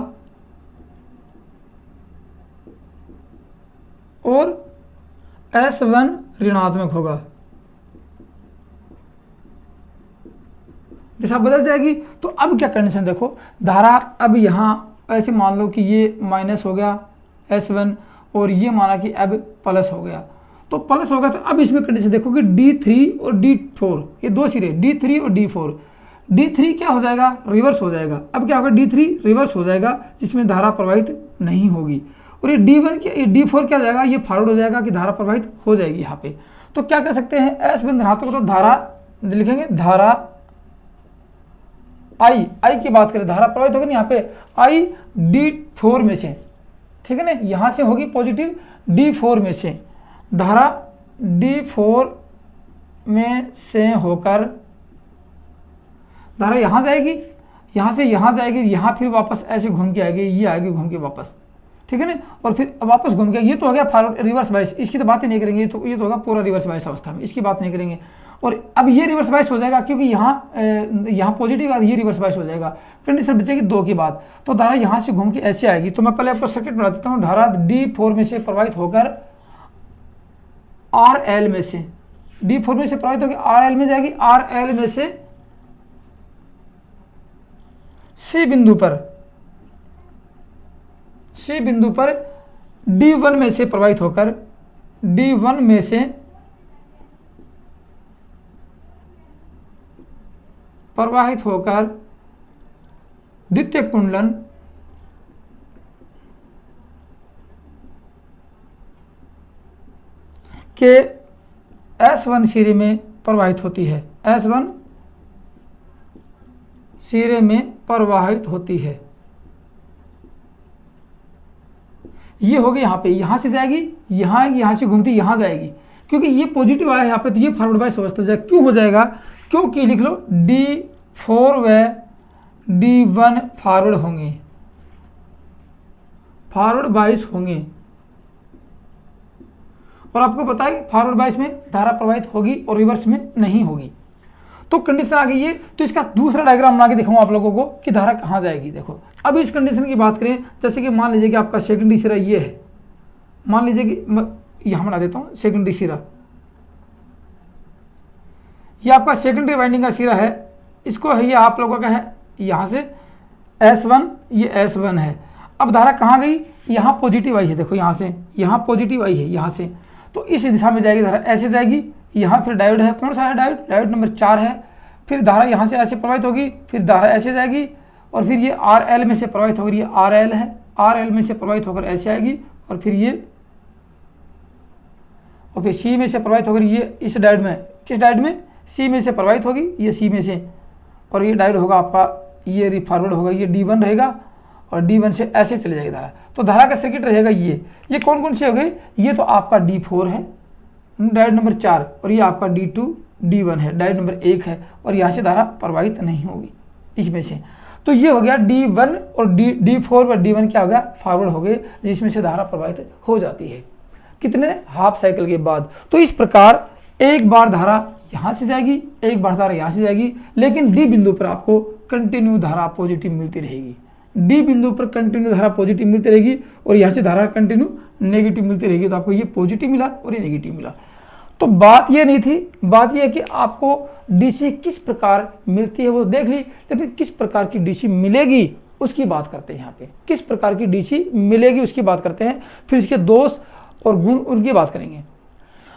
और S1 ऋणात्मक होगा। दिशा बदल जाएगी। तो अब क्या कंडीशन देखो, धारा अब यहाँ ऐसे मान लो कि ये माइनस हो गया S1 और ये माना कि अब प्लस हो गया, तो प्लस होगा। तो अब इसमें कंडीशन देखो कि D3 और D4 ये दो सिरे, D3 और D4, D3 क्या हो जाएगा, रिवर्स हो जाएगा। अब क्या होगा, D3 रिवर्स हो जाएगा जिसमें धारा प्रवाहित नहीं होगी, और ये D1 ये D4 क्या हो जाएगा, ये फॉरवर्ड हो जाएगा कि धारा प्रवाहित हो जाएगी यहाँ पे। तो क्या कर सकते हैं, S1 धनात्मक, तो धारा लिखेंगे, धारा I की बात करें, धारा प्रवाहित होगी ना यहाँ पे I D4 में से, ठीक है ना, यहाँ से होगी पॉजिटिव D4 में से, धारा D4 में से होकर धारा यहाँ जाएगी, यहाँ से यहाँ जाएगी, यहाँ फिर वापस ऐसे घूम के आएगी, ये आएगी घूम के वापस, ठीक है ना, और फिर वापस घूम के, ये तो हो गया फॉरवर्ड रिवर्स बाइस, इसकी तो बात ही नहीं करेंगे, ये तो होगा पूरा रिवर्स बाइस अवस्था में, इसकी बात नहीं करेंगे। और अब ये रिवर्स बाइस हो जाएगा क्योंकि यहाँ पॉजिटिव ये रिवर्स बाइस हो जाएगा, कंडीशन बचेगी 2 की बात। तो धारा यहाँ से घूम के ऐसे आएगी। तो मैं पहले आपको सर्किट बना देता हूँ। धारा D4 में से प्रवाहित होकर RL में से, D4 में से प्रवाहित होकर RL में जाएगी, RL में से C बिंदु पर D1 में से प्रवाहित होकर D1 में से प्रवाहित होकर द्वितीयक कुंडलन के S1 सिरे में प्रवाहित होती है, S1 सिरे में प्रवाहित होती है। ये होगी यहाँ पे, यहाँ से जाएगी, यहाँ से घूमती यहाँ जाएगी, क्योंकि ये पॉजिटिव आया है यहाँ पे, तो ये फॉरवर्ड बाइस अवस्था जाएगा। क्यों हो जाएगा, क्योंकि लिख लो D4 व D1 फॉरवर्ड होंगे, फॉरवर्ड बाइस होंगे, और आपको पता है फॉरवर्ड बाइस में धारा प्रवाहित होगी और रिवर्स में नहीं होगी। तो कंडीशन आ गई है। तो इसका दूसरा डायग्राम बना के दिखाऊंगा आप लोगों को कि धारा कहाँ जाएगी। देखो अब इस कंडीशन की बात करें, जैसे कि मान लीजिए कि आपका सेकेंडरी सिरा ये है, मान लीजिए कि यहाँ बना देता हूँ सेकेंडरी सिरा, ये आपका सेकेंडरी वाइंडिंग का सिरा है, इसको है ये आप लोगों का है यहाँ से S1, ये S1 है। अब धारा कहाँ गई, यहाँ पॉजिटिव आई है, देखो यहाँ से, यहाँ पॉजिटिव आई है यहाँ से, तो इस दिशा में जाएगी धारा, ऐसे जाएगी। यहाँ फिर डायोड है, कौन सा है डायोड नंबर 4 है। फिर धारा यहाँ से ऐसे प्रवाहित होगी, फिर धारा ऐसे जाएगी, और फिर ये RL में से प्रवाहित होकर, ये RL है, RL में से प्रवाहित होकर ऐसे आएगी, और फिर ये, और फिर C में से प्रवाहित होकर ये इस डायोड में, किस डायोड में, C में से प्रवाहित होगी, ये C में से, और ये डायोड होगा आपका, ये फॉरवर्ड होगा, ये D1 रहेगा, और D1 से ऐसे चले जाएगी धारा। तो धारा का सर्किट रहेगा ये कौन कौन से हो गए, ये तो आपका D4 है डायोड नंबर 4, और ये आपका D2 D1 है डायोड नंबर 1 है, और यहाँ से धारा प्रवाहित नहीं होगी इसमें से। तो ये हो गया D1 और D4 और D1 क्या हो गया, फॉरवर्ड हो गए, जिसमें से धारा प्रवाहित हो जाती है कितने, हाफ साइकिल के बाद। तो इस प्रकार एक बार धारा यहाँ से जाएगी, एक बार धारा यहाँ से जाएगी, लेकिन D बिंदु पर आपको कंटिन्यू धारा पॉजिटिव मिलती रहेगी, D बिंदु पर कंटिन्यू धारा पॉजिटिव मिलती रहेगी, और यहाँ से धारा कंटिन्यू नेगेटिव मिलती रहेगी। तो आपको ये पॉजिटिव मिला और ये नेगेटिव मिला। तो बात ये नहीं थी, बात ये है कि आपको डीसी किस प्रकार मिलती है वो देख ली, लेकिन किस प्रकार की डीसी मिलेगी उसकी बात करते हैं। यहाँ पे किस प्रकार की डीसी मिलेगी उसकी बात करते हैं, फिर इसके दोष और गुण उनकी बात करेंगे।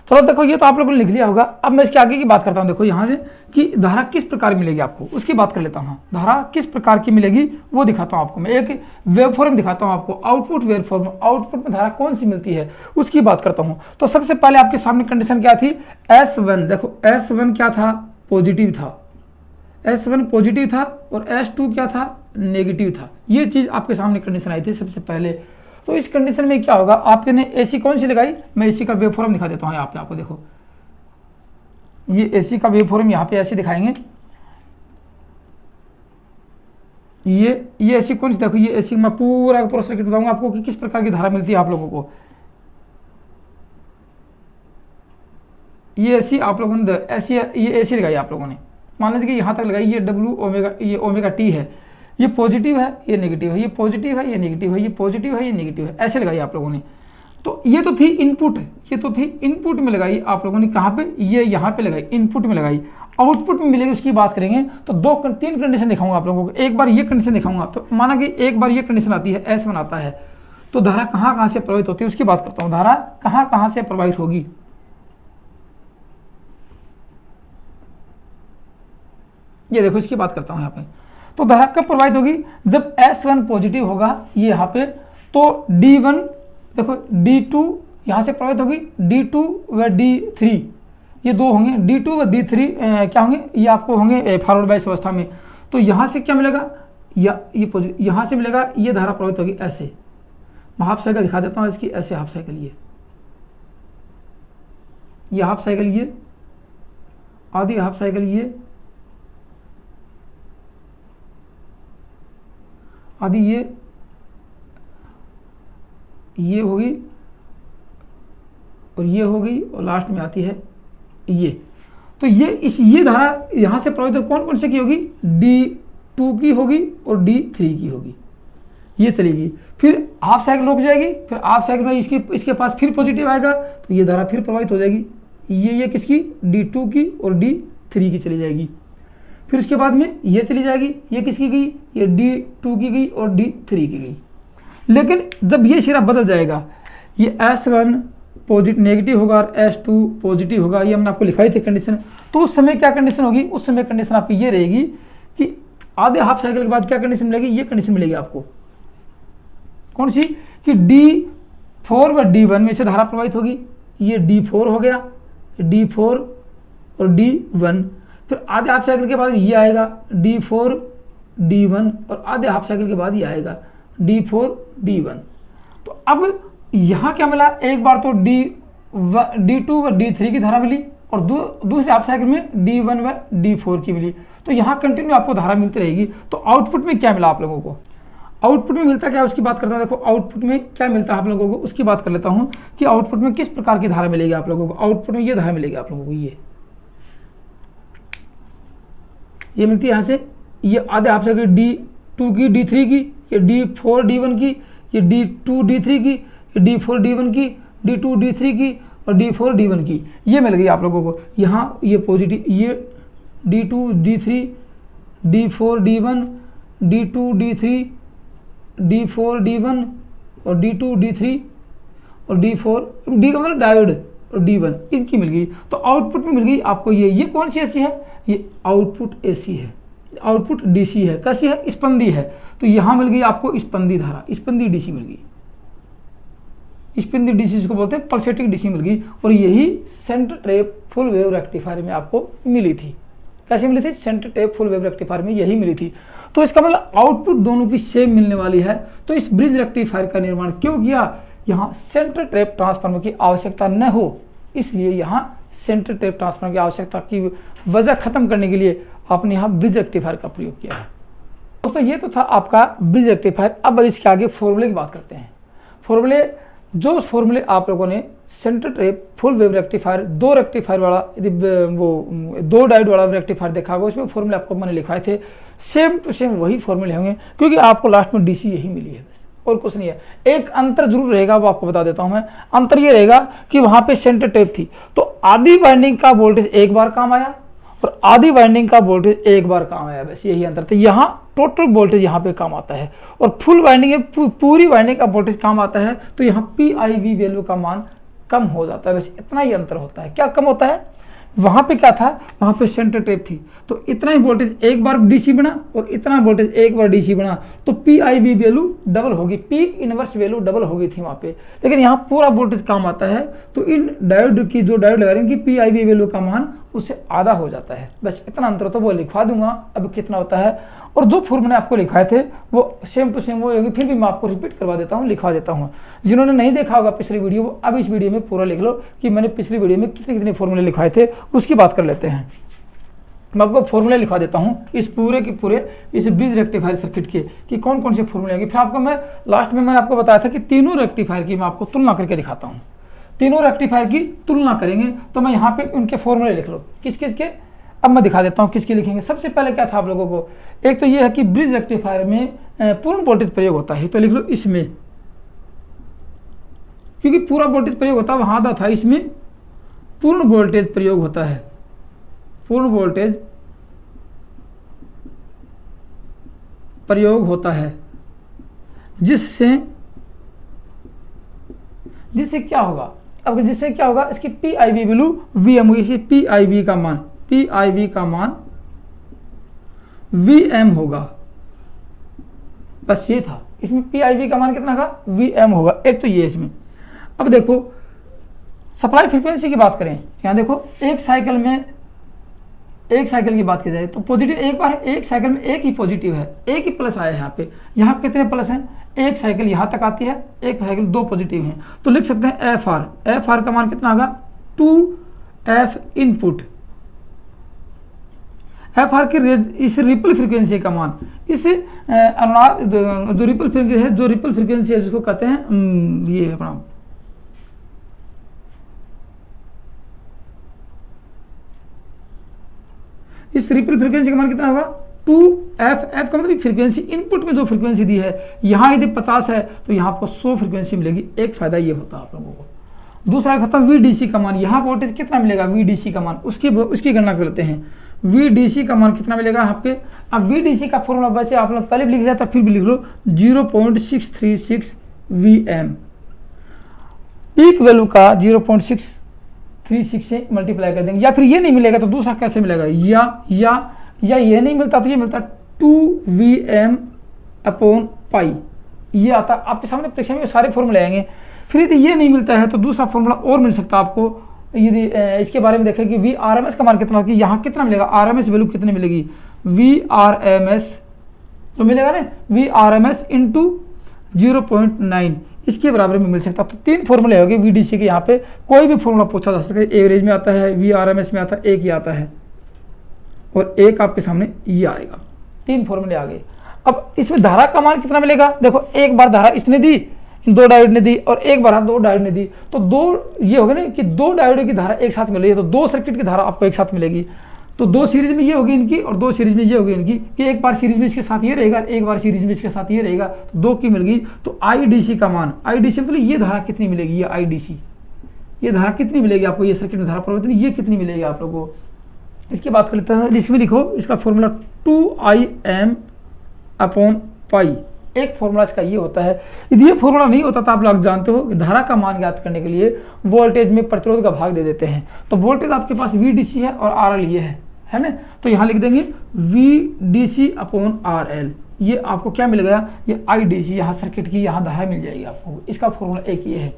चलो देखो ये तो आप लोगों ने लिख लिया होगा। अब मैं इसके आगे की बात करता हूँ। देखो यहाँ से कि धारा किस प्रकार मिलेगी आपको, उसकी बात कर लेता हूँ। धारा किस प्रकार की मिलेगी वो दिखाता हूँ आपको। मैं एक वेव फॉर्म दिखाता हूँ आपको, आउटपुट वेव फॉर्म। आउटपुट में धारा कौन सी मिलती है उसकी बात करता हूँ। तो सबसे पहले आपके सामने कंडीशन क्या थी, S1। देखो S1 क्या था, पॉजिटिव था। S1 पॉजिटिव था और S2 क्या था, नेगेटिव था। ये चीज़ आपके सामने कंडीशन आई थी सबसे पहले। तो इस कंडीशन में क्या होगा, आपके ने एसी कौन सी लगाई, मैं एसी का वेव फॉर्म दिखा देता हूँ यहाँ पे आपको। देखो ये एसी का वेव फॉर्म यहाँ पे ऐसे दिखाएंगे। ये एसी कौन सी, देखो ये एसी मैं पूरा सर्किट बताऊंगा आपको कि किस प्रकार की धारा मिलती है आप लोगों को। ये एसी आप लोगों ने ये एसी लगाई आप लोगों ने, मान लीजिए कि यहाँ तक लगाई। ये डब्ल्यू ओमेगा, ये ओमेगा टी है, ये पॉजिटिव है ये नेगेटिव है, ये पॉजिटिव है ये नेगेटिव है, ये पॉजिटिव है ये नेगेटिव है, ऐसे लगाई आप लोगों ने। तो ये तो थी इनपुट, ये तो थी इनपुट में लगाई आप लोगों ने। कहाँ पे, ये यहाँ पे लगाई, इनपुट में लगाई। आउटपुट में मिलेगी उसकी बात करेंगे तो तीन कंडीशन दिखाऊंगा आप लोगों को। एक बार ये कंडीशन दिखाऊंगा, तो माना कि एक बार ये कंडीशन आती है, S1 आता है, तो धारा कहाँ कहाँ से प्रभावित होती है उसकी बात करता हूँ। धारा कहाँ कहाँ से प्रभावित होगी, ये देखो इसकी बात करता हूँ यहाँ पे। तो धारा कब प्रभावित होगी, जब S1 पॉजिटिव होगा ये यहाँ पे, तो D1 देखो, D2 यहाँ से प्रभावित होगी, D2 व D3 ये दो होंगे, D2 व D3 क्या होंगे, ये आपको होंगे फॉरवर्ड बायस अवस्था में। तो यहाँ से क्या मिलेगा, ये यहाँ से मिलेगा, ये धारा प्रभावित होगी ऐसे। मैं हाफ साइकिल दिखा देता हूँ इसकी, ऐसे हाफ साइकिल, ये हाफ साइकिल, ये आधी हाफ साइकिल, ये आदि, ये होगी और ये होगी और लास्ट में आती है ये। तो ये धारा यहाँ से प्रभावित कौन कौन से की होगी, D2 की होगी और D3 की होगी, ये चलेगी। फिर हाफ साइकिल रुक जाएगी, फिर हाफ साइकिल में इसके पास फिर पॉजिटिव आएगा, तो ये धारा फिर प्रभावित हो जाएगी। ये किसकी, D2 की और D3 की चली जाएगी। फिर उसके बाद में ये चली जाएगी, ये किसकी गई, ये D2 की गई और D3 की गई। लेकिन जब ये सिरा बदल जाएगा, ये S1 पॉजिटिव नेगेटिव होगा और S2 पॉजिटिव होगा, ये हमने आपको लिखाई थी कंडीशन। तो उस समय क्या कंडीशन होगी, उस समय कंडीशन आपकी ये रहेगी कि आधे हाफ साइकिल के बाद क्या कंडीशन मिलेगी, ये कंडीशन मिलेगी आपको। कौन सी, कि D4 व D1 में से धारा प्रभावित होगी। ये D4 हो गया, D4 और D1। फिर आधे हाफ साइकिल के बाद ये आएगा D4 D1 और आधे हाफ साइकिल के बाद ये आएगा D4 D1। तो अब यहाँ क्या मिला, एक बार तो D2 व D3 की धारा मिली और दूसरे हाफ साइकिल में D1 व D4 की मिली। तो यहाँ कंटिन्यू आपको धारा मिलती रहेगी। तो आउटपुट में क्या मिला आप लोगों को, आउटपुट में मिलता क्या है उसकी बात करता हूँ। देखो आउटपुट में क्या मिलता है आप लोगों को उसकी बात कर लेता हूँ कि आउटपुट में किस प्रकार की धारा मिलेगी आप लोगों को। आउटपुट में ये धारा मिलेगी आप लोगों को, ये मिलती है यहाँ से। ये आधे हाफ साइकिल D2 की, D3 की, ये D4 D1 की, ये D2 D3 की, ये D4 D1 की, D2 D3 की और D4 D1 की, ये मिल गई आप लोगों को। यहाँ ये पॉजिटिव, ये D2 D3 D4 D1 D2 D3 D4 D1 और D2 D3 और D4 मतलब डायोड और D1 इनकी मिल गई। तो आउटपुट में मिल गई आपको ये कौन सी एसी है, ये आउटपुट एसी है, आउटपुट डीसी है। कैसी है, स्पंदी है। तो यहाँ मिल गई आपको स्पंदी धारा, स्पंदी डीसी मिल गई, स्पंदी डीसी जिसको बोलते हैं पल्सेटिक डीसी मिल गई। और यही centre tap full wave rectifier में आपको मिली थी। कैसे मिली थी, centre tap full wave rectifier में यही मिली थी। तो इसका मतलब आउटपुट दोनों की सेम मिलने वाली है। तो इस ब्रिज रेक्टिफायर का निर्माण क्यों किया, यहाँ सेंटर टैप ट्रांसफार्मर की आवश्यकता न हो, इसलिए यहाँ सेंटर टैप ट्रांसफार्मर की आवश्यकता की वजह खत्म करने के लिए आपने यहाँ ब्रिज रेक्टिफायर का प्रयोग किया है। दोस्तों ये तो था आपका ब्रिज रेक्टिफायर। अब इसके आगे फॉर्मूले की बात करते हैं। फॉर्मूले, जो फॉर्मूले आप लोगों ने centre tap full wave rectifier, दो रेक्टिफायर वाला, यदि वो दो डायोड वाला रेक्टिफायर देखा होगा, उसमें फॉर्मूले आपको मैंने लिखवाए थे, सेम टू सेम वही फॉर्मूले होंगे, क्योंकि आपको लास्ट में डीसी यही मिली है, और कुछ नहीं है। एक अंतर जरूर रहेगा, वो आपको बता देता हूं मैं। अंतर ये रहेगा कि वहां पे सेंटर टैप थी तो आधी वाइंडिंग का वोल्टेज एक बार काम आया और आधी वाइंडिंग का वोल्टेज एक बार काम आया, बस यही अंतर था। यहाँ टोटल वोल्टेज यहाँ पे काम आता है और फुल वाइंडिंग में पूरी वाइंडिंग का वोल्टेज काम आता है। तो यहाँ PIV वैल्यू का मान कम हो जाता है, बस इतना ही अंतर होता है। क्या कम होता है? वहाँ पे क्या था, वहाँ पे सेंटर टेप थी, तो इतना ही वोल्टेज एक बार डीसी बना और इतना वोल्टेज एक बार डीसी बना, तो PIV वैल्यू डबल होगी, पीक इनवर्स वैल्यू डबल होगी थी वहाँ पे। लेकिन यहाँ पूरा वोल्टेज काम आता है, तो इन डायोड की जो डायोड लगा रहे हैं कि PIV वैल्यू का मान उससे आधा हो जाता है, बस इतना अंतर। तो वो लिखवा दूंगा अब कितना होता है, और जो फॉर्मूले आपको लिखवाए थे वो सेम टू सेम वो होगी, फिर भी मैं आपको रिपीट करवा देता हूँ, लिखवा देता हूँ। जिन्होंने नहीं देखा होगा पिछली वीडियो, वो अब इस वीडियो में पूरा लिख लो कि मैंने पिछली वीडियो में कितने कितने फॉर्मूले लिखवाए थे, उसकी बात कर लेते हैं। मैं आपको फॉर्मूले लिखवा देता हूँ इस पूरे के पूरे इस ब्रिज रेक्टिफायर सर्किट के, कि कौन कौन से फॉर्मूले आएंगे। फिर आपको मैं लास्ट में मैंने आपको बताया था कि तीनों रेक्टिफायर की मैं आपको तुलना करके दिखाता हूँ, तीनों रेक्टिफायर की तुलना करेंगे। तो मैं यहाँ पे उनके फॉर्मूले लिख लो किस किस के, अब मैं दिखा देता हूँ किसके लिखेंगे। सबसे पहले क्या था आप लोगों को, एक तो ये है कि ब्रिज रेक्टिफायर में पूर्ण वोल्टेज प्रयोग होता है, तो लिख लो इसमें, क्योंकि पूरा वोल्टेज प्रयोग होता है वहां आधा था, इसमें पूर्ण वोल्टेज प्रयोग होता है, पूर्ण वोल्टेज प्रयोग होता है, जिससे क्या होगा, अब जिससे क्या होगा, इसकी PIV वैल्यू VM होगी, इसकी PIV का मान VM होगा, बस ये था। इसमें PIV का मान कितना होगा, VM होगा, एक तो ये इसमें। अब देखो सप्लाई फ्रीक्वेंसी की बात करें, यहाँ देखो एक साइकिल की बात की जाए तो पॉजिटिव एक साइकिल में एक ही पॉजिटिव है, एक ही प्लस आया है यहाँ पे। यहाँ कितने प्लस हैं, एक साइकिल यहाँ तक आती है, एक साइकिल दो पॉजिटिव हैं, तो लिख सकते हैं FR का मान कितना होगा 2F इनपुट। FR की इस रिपल फ्रीक्वेंसी का मान, इस अनुनाद जो रिपल फ्रीक्वेंसी है जिसको कहते हैं ये अपना इस रिपल फ्रीक्वेंसी का मान कितना होगा 2F का मतलब फ्रीक्वेंसी, इनपुट में जो फ्रीक्वेंसी दी है, यहाँ यदि 50 है तो यहाँ आपको 100 फ्रीक्वेंसी मिलेगी। एक फायदा ये होता है आप लोगों को। दूसरा खत्म VDC का मान, यहाँ वोल्टेज कितना मिलेगा VDC का मान, उसकी गणना कर लेते हैं। VDC का मान कितना मिलेगा आपके, अब VDC का फॉर्मूला वैसे आप लोग पहले भी लिख लिया था, फिर भी लिख लो 0.636 VM, पीक वैल्यू का 0.636 से मल्टीप्लाई कर देंगे। या फिर ये नहीं मिलेगा तो दूसरा कैसे मिलेगा, या ये नहीं मिलता तो ये मिलता 2VM/π, ये आता आपके सामने परीक्षा में सारे फॉर्मूले आएंगे। फिर यदि ये नहीं मिलता है तो दूसरा फॉर्मूला और मिल सकता है आपको, यदि इसके बारे में देखें कि VRMS का मान कितना होगा, यहाँ कितना मिलेगा, RMS वैल्यू कितनी मिलेगी, VRMS तो मिलेगा ना VRMS इंटू 0.9, इसके बराबर में मिल सकता। तो तीन फॉर्मूले हो गए VDC के, यहाँ पे कोई भी फॉर्मूला पूछा जा सकता है, एवरेज में आता है, VRMS में आता है, एक ही आता है और एक आपके सामने ये आएगा। तीन फॉर्मूले आ गए। अब इसमें धारा का मान कितना मिलेगा, देखो एक बार धारा इसने दी, दो डायोड ने दी, और एक बार दो डायोड ने दी, तो दो ये होगा ना कि दो डायोड की धारा एक साथ मिल रही है, तो दो सर्किट की धारा आपको एक साथ मिलेगी। तो दो सीरीज में ये होगी इनकी और दो सीरीज में ये होगी इनकी, कि एक बार सीरीज में इसके साथ ये रहेगा, एक बार सीरीज में इसके साथ ये रहेगा, तो दो की मिल गई। तो IDC का मान, IDC मतलब ये धारा कितनी मिलेगी, ये IDC, ये धारा कितनी मिलेगी आपको, ये सर्किट में धारा परिवर्तन ये कितनी मिलेगी आप लोगों को, इसकी बात कर लेते हैं। इसमें लिखो इसका फॉर्मूला 2Im/π, एक फॉर्मूला इसका ये होता है। यदि ये फॉर्मूला नहीं होता तो आप लोग जानते हो कि धारा का मान ज्ञात करने के लिए वोल्टेज में प्रतिरोध का भाग दे देते हैं। तो वोल्टेज आपके पास VDC है और RL ये है ना, तो यहाँ लिख देंगे VDC/RL, ये आपको क्या मिल गया, ये IDC, यहाँ सर्किट की यहाँ धारा मिल जाएगी आपको। इसका फॉर्मूला एक ये है।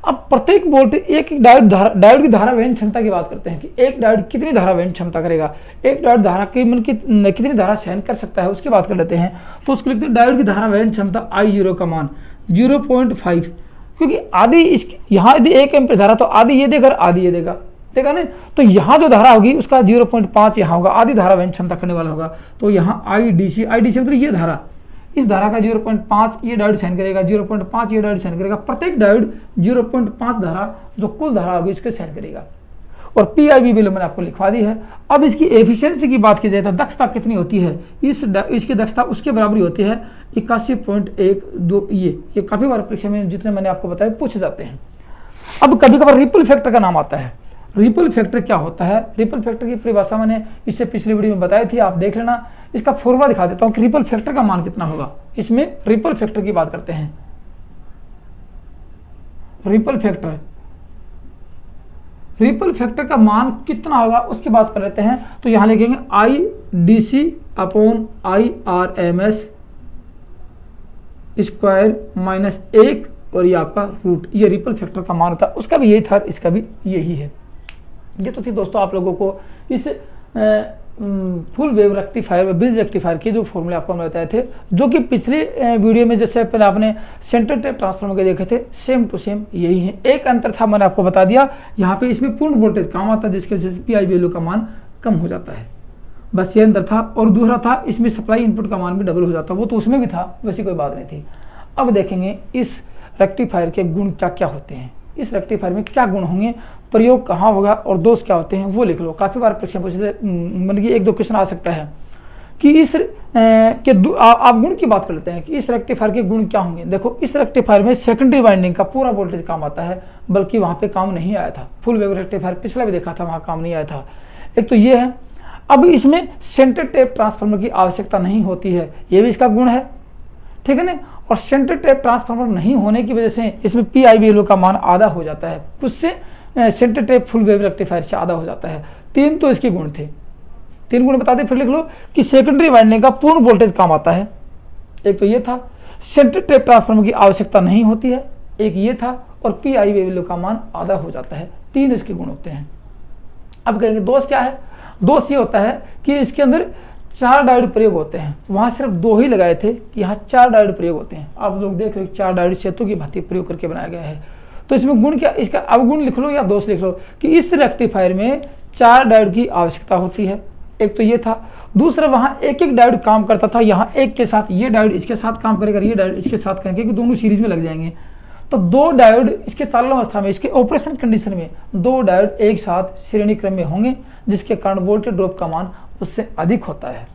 अब प्रत्येक वोल्टेज एक डायोड की धारा वहन क्षमता की बात करते हैं कि एक डायोड कितनी धारा वहन क्षमता करेगा, एक डायोड धारा की मतलब कितनी धारा सहन कर सकता है, उसकी बात कर लेते हैं। तो उसको लिखते हैं डायोड की धारा वहन क्षमता I0 का मान 0.5, क्योंकि आधी इसकी यहाँ यदि 1 एम्पीयर धारा तो आधी ये देगा, आधी ये देगा ना, तो यहाँ जो धारा होगी उसका 0.5 यहाँ होगा, आधी धारा वहन क्षमता करने वाला होगा। तो यहाँ IDC मतलब ये धारा, इस धारा का 0.5 ये डायोड सहन करेगा, 0.5 ये डायोड सहन करेगा, प्रत्येक डायोड 0.5 धारा जो कुल धारा होगी इसके सहन करेगा। और PIV वैल्यू मैंने आपको लिखवा दी है। अब इसकी एफिशिएंसी की बात की जाए तो दक्षता कितनी होती है, इसकी दक्षता उसके बराबरी होती है 81.12, ये काफ़ी बार परीक्षा में जितने मैंने आपको बताया पूछे जाते हैं। अब कभी कभार रिपल फैक्टर का नाम आता है। रिपल फैक्टर क्या होता है, रिपल फैक्टर की परिभाषा मैंने इससे पिछली वीडियो में बताई थी, आप देख लेना। इसका फॉर्मूला दिखा देता हूँ कि रिपल फैक्टर का मान कितना होगा। इसमें रिपल फैक्टर की बात करते हैं। रिपल फैक्टर रिपल फैक्टर का मान कितना होगा उसकी बात कर लेते हैं। तो यहाँ लिखेंगे IDC upon IRMS square minus 1 और ये आपका रूट, ये रिपल फैक्टर का मान होता है। उसका भी यही था, इसका भी यही है। ये तो थी दोस्तों आप लोगों को इस full wave rectifier, bridge rectifier के जो फॉर्मूले आपको हम बताए थे, जो कि पिछले वीडियो में जैसे पहले आपने सेंटर टेप ट्रांसफार्मर के देखे थे, सेम टू सेम यही है। एक अंतर था, मैंने आपको बता दिया, यहाँ पे इसमें पूर्ण वोल्टेज कम आता है जिसकी वजह से PI वैल्यू का मान कम हो जाता है, बस ये अंतर था। और दूसरा था इसमें सप्लाई इनपुट का मान भी डबल हो जाता, वो तो उसमें भी था, वैसी कोई बात नहीं थी। अब देखेंगे इस रेक्टिफायर के गुण क्या क्या होते हैं, इस रेक्टिफायर में क्या गुण होंगे, प्रयोग कहाँ होगा और दोष क्या होते हैं वो लिख लो। काफ़ी बार परीक्षा पूछे, मतलब कि 1-2 क्वेश्चन आ सकता है कि इस आप गुण की बात कर लेते हैं कि इस रेक्टिफायर के गुण क्या होंगे। देखो इस रेक्टिफायर में सेकेंडरी वाइंडिंग का पूरा वोल्टेज काम आता है, बल्कि वहाँ पे काम नहीं आया था। फुल वेव रेक्टिफायर पिछला भी देखा था, वहाँ काम नहीं आया था। एक तो ये है। अब इसमें सेंटर टेप ट्रांसफार्मर की आवश्यकता नहीं होती है, ये भी इसका गुण है, ठीक है ना। और सेंटर टेप ट्रांसफार्मर नहीं होने की वजह से इसमें PI वैल्यू का मान आधा हो जाता है, उससे centre tap full wave rectifier से आधा हो जाता है। 3 तो इसके गुण थे, 3 गुण बताते फिर लिख लो कि सेकेंडरी वाइंडिंग का पूर्ण वोल्टेज काम आता है, एक तो ये था, सेंटर टेप ट्रांसफार्मर की आवश्यकता नहीं होती है, एक ये था, और PI वैल्यू का मान आधा हो जाता है। 3 इसके गुण होते हैं। अब कहेंगे दोष क्या है। दोष ये होता है कि इसके अंदर 4 डायोड प्रयोग होते हैं, वहाँ सिर्फ 2 ही लगाए थे, यहाँ 4 डायोड प्रयोग होते हैं। आप लोग देख रहे हो 4 डायोड सेतु की भांति प्रयोग करके बनाया गया है। तो इसमें गुण क्या, इसका अवगुण लिख लो या दोष लिख लो कि इस रेक्टिफायर में 4 डायोड की आवश्यकता होती है, एक तो ये था। दूसरा वहाँ एक डायोड काम करता था, यहाँ एक के साथ ये डायोड इसके साथ काम करेगा, ये डायोड इसके साथ करेंगे, क्योंकि दोनों सीरीज में लग जाएंगे। तो 2 डायोड इसके चालन अवस्था में, इसके ऑपरेशन कंडीशन में 2 डायोड एक साथ श्रेणी क्रम में होंगे, जिसके कारण वोल्टेज ड्रॉप का मान उससे अधिक होता है।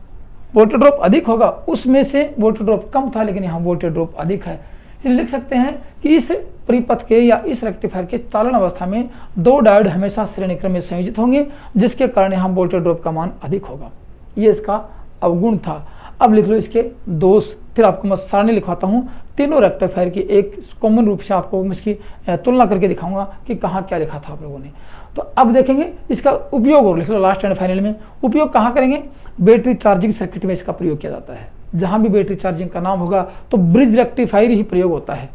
वोल्टेज ड्रॉप अधिक होगा, उसमें से वोल्टेज ड्रॉप कम था, लेकिन यहाँ वोल्टेज ड्रॉप अधिक है। इसलिए लिख सकते हैं कि इस परिपथ के या इस रेक्टिफायर के चालन अवस्था में 2 डायोड हमेशा श्रेणी क्रम में संयोजित होंगे, जिसके कारण यहाँ वोल्टेज ड्रॉप का मान अधिक होगा। ये इसका अवगुण था। अब लिख लो इसके दोष, फिर आपको मैं सारणी लिखवाता हूँ। तीनों रेक्टिफायर की एक कॉमन रूप से आपको मैं इसकी तुलना करके दिखाऊंगा कि कहाँ क्या लिखा था आप लोगों ने। तो अब देखेंगे इसका उपयोग, और लिख लो लास्ट एंड फाइनल में। उपयोग कहाँ करेंगे, बैटरी चार्जिंग सर्किट में इसका प्रयोग किया जाता है। जहाँ भी बैटरी चार्जिंग का नाम होगा तो ब्रिज रेक्टिफायर ही प्रयोग होता है।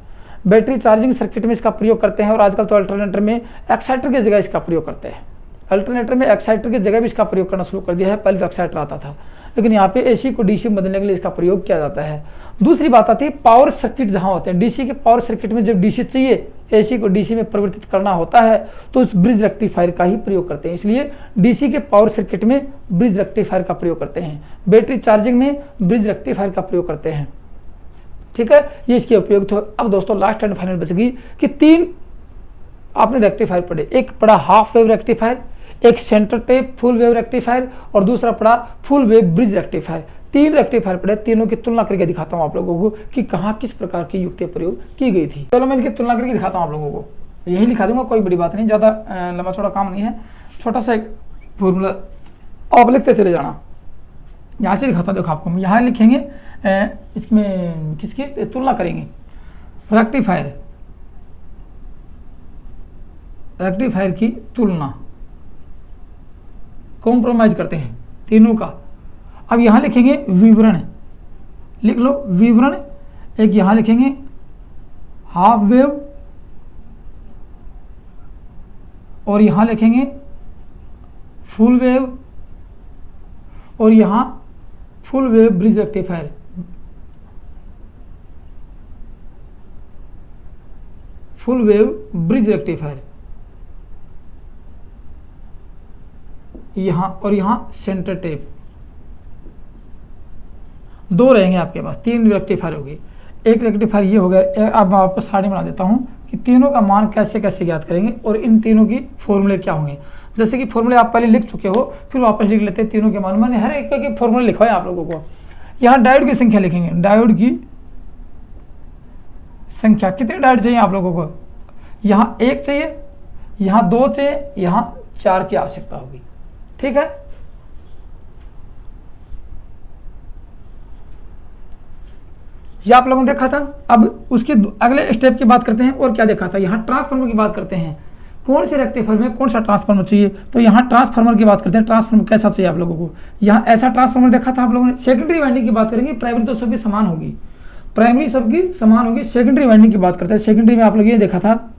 बैटरी चार्जिंग सर्किट में इसका प्रयोग करते हैं, और आजकल तो अल्टरनेटर में एक्साइटर की जगह इसका प्रयोग करते हैं। अल्टरनेटर में एक्साइटर की जगह भी इसका प्रयोग करना शुरू कर दिया है, पहले तो एक्साइटर आता था, लेकिन यहाँ पे AC को DC में बदलने के लिए इसका प्रयोग किया जाता है। दूसरी बात आती है पावर सर्किट जहाँ होते हैं, DC के पावर सर्किट में जब DC चाहिए AC को DC में परिवर्तित करना होता है, तो उस ब्रिज रेक्टिफायर का ही प्रयोग करते हैं। इसलिए DC के पावर सर्किट में ब्रिज रेक्टिफायर का प्रयोग करते हैं, बैटरी चार्जिंग में ब्रिज रेक्टिफायर का प्रयोग करते हैं, ठीक है। ये इसके उपयोग थे। अब दोस्तों लास्ट एंड फाइनल बचेगी कि 3 आपने रेक्टिफायर पढ़े, एक पढ़ा हाफ वेव रेक्टिफायर, एक centre tap full wave rectifier, और दूसरा पड़ा full wave bridge rectifier. 3 rectifier पड़े, तीनों की तुलना करके दिखाता हूँ आप लोगों को कि कहाँ किस प्रकार की युक्तियाँ प्रयोग की गई थी। चलो मैं इनकी तुलना करके दिखाता हूँ आप लोगों को, यही लिखा दूंगा, कोई बड़ी बात नहीं, ज़्यादा लंबा चौड़ा काम नहीं है, छोटा सा एक फॉर्मूला आप लिखते चले जाना। यहाँ से दिखाता हूँ, देखो आपको यहाँ लिखेंगे, इसमें किसकी तुलना करेंगे, रेक्टिफायर की तुलना, कॉम्प्रोमाइज करते हैं तीनों का। अब यहाँ लिखेंगे विवरण, लिख लो विवरण, एक यहाँ लिखेंगे हाफ वेव, और यहाँ लिखेंगे फुल वेव, और यहाँ full wave bridge rectifier. Full wave bridge rectifier यहाँ, और यहाँ सेंटर टेप। 2 रहेंगे आपके पास, 3 रेक्टिफायर हो गए। एक रेक्टिफायर ये हो गया। अब मैं आपको सारणी बना देता हूँ कि तीनों का मान कैसे कैसे ज्ञात करेंगे, और इन तीनों की फॉर्मूले क्या होंगे। जैसे कि फॉर्मूले आप पहले लिख चुके हो, फिर वापस लिख लेते हैं तीनों के मान। मैंने हर एक के फॉर्मूले लिखवाए आप लोगों को। यहाँ डायोड की संख्या लिखेंगे, डायोड की संख्या, कितने डायोड चाहिए आप लोगों को, यहाँ 1 चाहिए, यहाँ 2 चाहिए, यहाँ 4 की आवश्यकता होगी, ठीक है। ये आप लोगों ने देखा था। अब उसके अगले स्टेप की बात करते हैं, और क्या देखा था, यहाँ ट्रांसफार्मर की बात करते हैं। कौन से रेक्टिफायर में कौन सा ट्रांसफार्मर चाहिए। तो यहाँ ट्रांसफार्मर की बात करते हैं, ट्रांसफार्मर कैसा चाहिए आप लोगों को। यहाँ ऐसा ट्रांसफार्मर देखा था आप लोगों ने। सेकेंडरी वाइंडिंग की बात करेंगे, प्राइमरी तो सभी समान होगी, प्राइमरी सबकी समान होगी। सेकेंडरी वाइंडिंग की बात करते हैं, सेकेंडरी में आप लोग ये देखा था,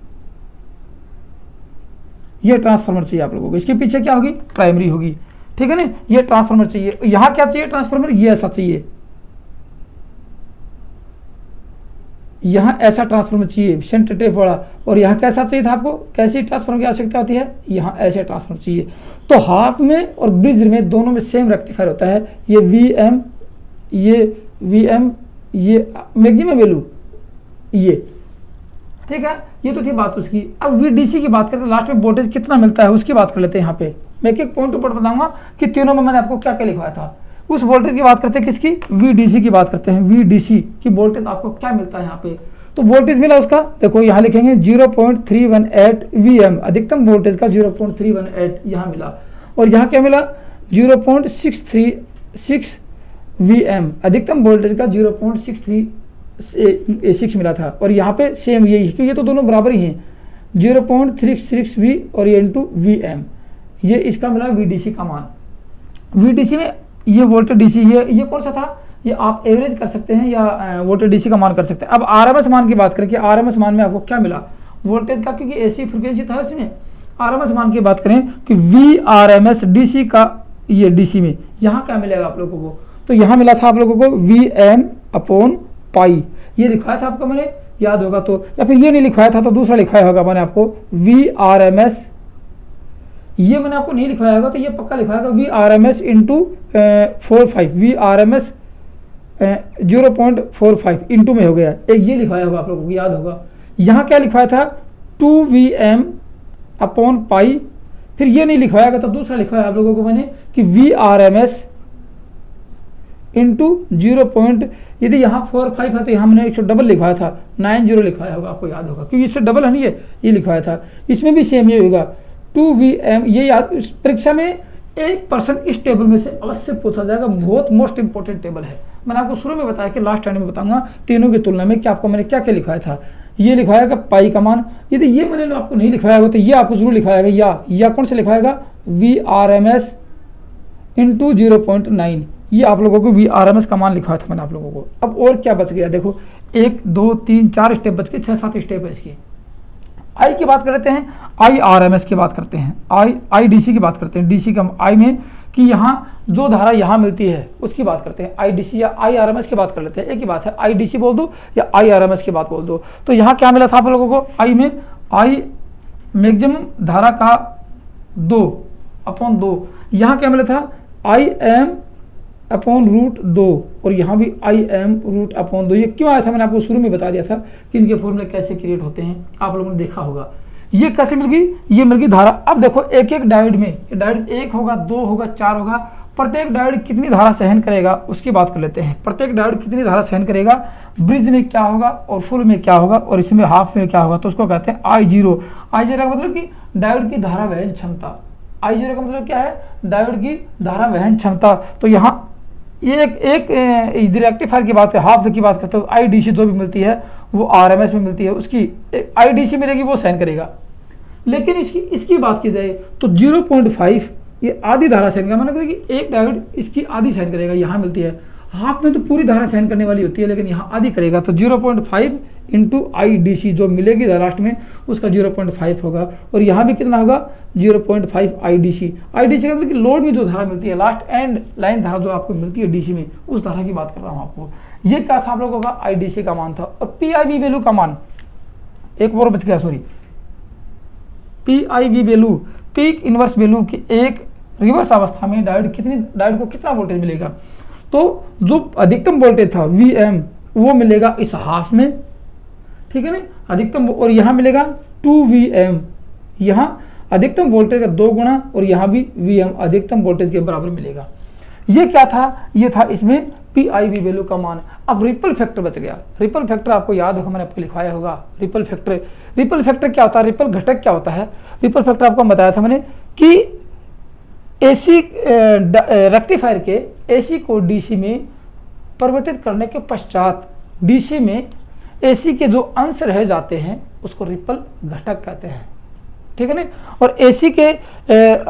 ये ट्रांसफार्मर चाहिए आप लोगों को। इसके पीछे क्या होगी, प्राइमरी होगी, ठीक है ना। ये ट्रांसफार्मर चाहिए। यहाँ क्या चाहिए ट्रांसफार्मर, ये ऐसा चाहिए, यहाँ ऐसा ट्रांसफार्मर चाहिए सेंटर टेप वाला। और यहाँ कैसा चाहिए था आपको, कैसी ट्रांसफार्मर की आवश्यकता होती है, यहाँ ऐसे ट्रांसफार्मर चाहिए। तो हाफ में और ब्रिज में दोनों में सेम रेक्टिफायर होता है। ये वीएम, ये मैक्सिमम वैल्यू, ये ठीक है। ये तो थी बात उसकी। अब वीडीसी की बात करते हैं, लास्ट में वोल्टेज कितना मिलता है उसकी बात कर लेते हैं। यहाँ पे मैं एक पॉइंट टू पॉइंट बताऊंगा कि तीनों में मैंने आपको क्या क्या लिखवाया था। उस वोल्टेज की बात करते हैं, किसकी, वीडीसी की बात करते हैं। वीडीसी की वोल्टेज आपको क्या मिलता है यहाँ पे। तो वोल्टेज मिला उसका, देखो यहाँ लिखेंगे 0.318 वीएम, अधिकतम वोल्टेज का 0.318 यहाँ मिला। और यहाँ क्या मिला, 0.636 वीएम, अधिकतम वोल्टेज का 0.636 मिला था। और यहाँ पे सेम यही है, क्योंकि ये तो दोनों बराबर ही हैं, 0.336 वी और ये इंटू वीएम, ये इसका मिला वीडीसी का मान। वीडीसी में ये वोल्टेज डीसी, ये कौन सा था, ये आप एवरेज कर सकते हैं या वोल्टेज डीसी का मान कर सकते हैं। अब आरएमएस मान की बात करें कि आरएमएस मान में आपको क्या मिला वोल्टेज का, क्योंकि एसी फ्रीक्वेंसी था इसमें। आरएमएस मान की बात करें कि वी आरएमएस डीसी का, ये डीसी में यहाँ क्या मिलेगा आप लोगों को। तो यहाँ मिला था आप लोगों को VN/पाई, ये लिखवाया था आपको मैंने, याद होगा तो। या फिर ये नहीं लिखवाया था तो दूसरा लिखवाया होगा मैंने आपको, VRMS, ये मैंने आपको नहीं लिखवाया होगा तो ये पक्का लिखवाया होगा VRMS इंटू 45, VRMS 0.45 इंटू में हो गया, एक ये लिखवाया होगा आप लोगों को, याद होगा। यहाँ क्या लिखवाया था 2VM/पाई, फिर ये नहीं लिखवाया गया तो दूसरा लिखवाया आप लोगों को मैंने कि VRMS इंटू 0. यदि यहाँ 45 है तो यहाँ मैंने 100 डबल लिखवाया था, 90 लिखवाया होगा, आपको याद होगा, क्योंकि इससे डबल है नहीं ये लिखवाया था। इसमें भी सेम ये होगा 2VM, ये याद, इस परीक्षा में 1% इस टेबल में से अवश्य पूछा जाएगा, बहुत मोस्ट इंपॉर्टेंट टेबल है। मैंने आपको शुरू में बताया कि लास्ट टाइम में बताऊंगा तीनों की तुलना में कि आपको मैंने क्या क्या लिखवाया था। ये लिखवाएगा पाई का मान, यदि ये मैंने आपको नहीं लिखवाया होगा तो ये आपको जरूर लिखवाएगा, या कौन से लिखवाएगा VRMS इंटू 0.9, ये आप लोगों को VRMS का मान लिखवाया था मैंने आप लोगों को। अब और क्या बच गया, देखो 1 2 3 4 स्टेप बच गए, 6-7 स्टेप है इसकी। आई की बात कर लेते हैं, IRMS की बात करते हैं, IDC की बात करते हैं। डीसी का आई में कि यहाँ जो धारा यहाँ मिलती है उसकी बात करते हैं, IDC या IRMS की बात कर लेते हैं। एक ही बात है, IDC बोल दो या IRMS की बात बोल दो। तो यहाँ क्या मिला था आप लोगों को, आई में आई मैक्सिमम धारा का 2/2, यहाँ क्या मिला था IM/√2, और यहाँ भी IM√2। ये क्यों आया था, मैंने आपको शुरू में बता दिया था कि इनके फॉर्मूले कैसे क्रिएट होते हैं, आप लोगों ने देखा होगा। ये कैसे मिल गई, ये मिल गई धारा। अब देखो एक एक डायोड में, डायोड 1 होगा, 2 होगा, 4 होगा, प्रत्येक डायोड कितनी धारा सहन करेगा उसकी बात कर लेते हैं। प्रत्येक डायोड कितनी धारा सहन करेगा, ब्रिज में क्या होगा और फुल में क्या होगा और इसमें हाफ में क्या होगा, तो उसको कहते हैं I0। I0 का मतलब कि डायोड की धारा वहन क्षमता। I0 का मतलब क्या है, डायोड की धारा वहन क्षमता। तो यहाँ एक रेक्टिफायर की बात है, हाफ की बात करते हो, IDC जो भी मिलती है वो RMS में मिलती है, उसकी IDC मिलेगी वो सहन करेगा। लेकिन इसकी बात की जाए तो 0.5 ये आधी धारा सहन करेगा, मतलब कि एक डायोड इसकी आधी सहन करेगा, यहाँ मिलती है। हाफ में तो पूरी धारा सहन करने वाली होती है, लेकिन यहाँ आधी करेगा। तो 0.5 इंटू IDC जो मिलेगी लास्ट में उसका 0.5 होगा। और यहाँ भी कितना होगा 0.5 IDC का मतलब कि लोड में जो धारा मिलती है, लास्ट एंड लाइन धारा जो आपको मिलती है DC में, उस धारा की बात कर रहा हूँ आपको। ये क्या था आप लोगों का, IDC का मान था। और PIV वैल्यू का मान एक और बच गया, sorry, PIV value, peak inverse value की एक रिवर्स अवस्था में डायोड को कितना वोल्टेज मिलेगा। तो जो अधिकतम वोल्टेज था VM वो मिलेगा इस हाफ में, ठीक है ना, अधिकतम। और यहाँ मिलेगा 2VM, यहाँ अधिकतम वोल्टेज का 2 गुना, और यहाँ भी VM अधिकतम वोल्टेज के बराबर मिलेगा। ये क्या था, ये था इसमें PIV वैल्यू का मान। अब रिपल फैक्टर बच गया। रिपल फैक्टर आपको याद होगा, मैंने आपको लिखवाया होगा। रिपल फैक्टर क्या होता है, रिपल घटक क्या होता है। रिपल फैक्टर आपको बताया था मैंने कि AC रेक्टिफायर के AC को DC में परिवर्तित करने के पश्चात DC में AC के जो अंश रह जाते हैं उसको रिपल घटक कहते हैं। ठीक है ना। और एसी के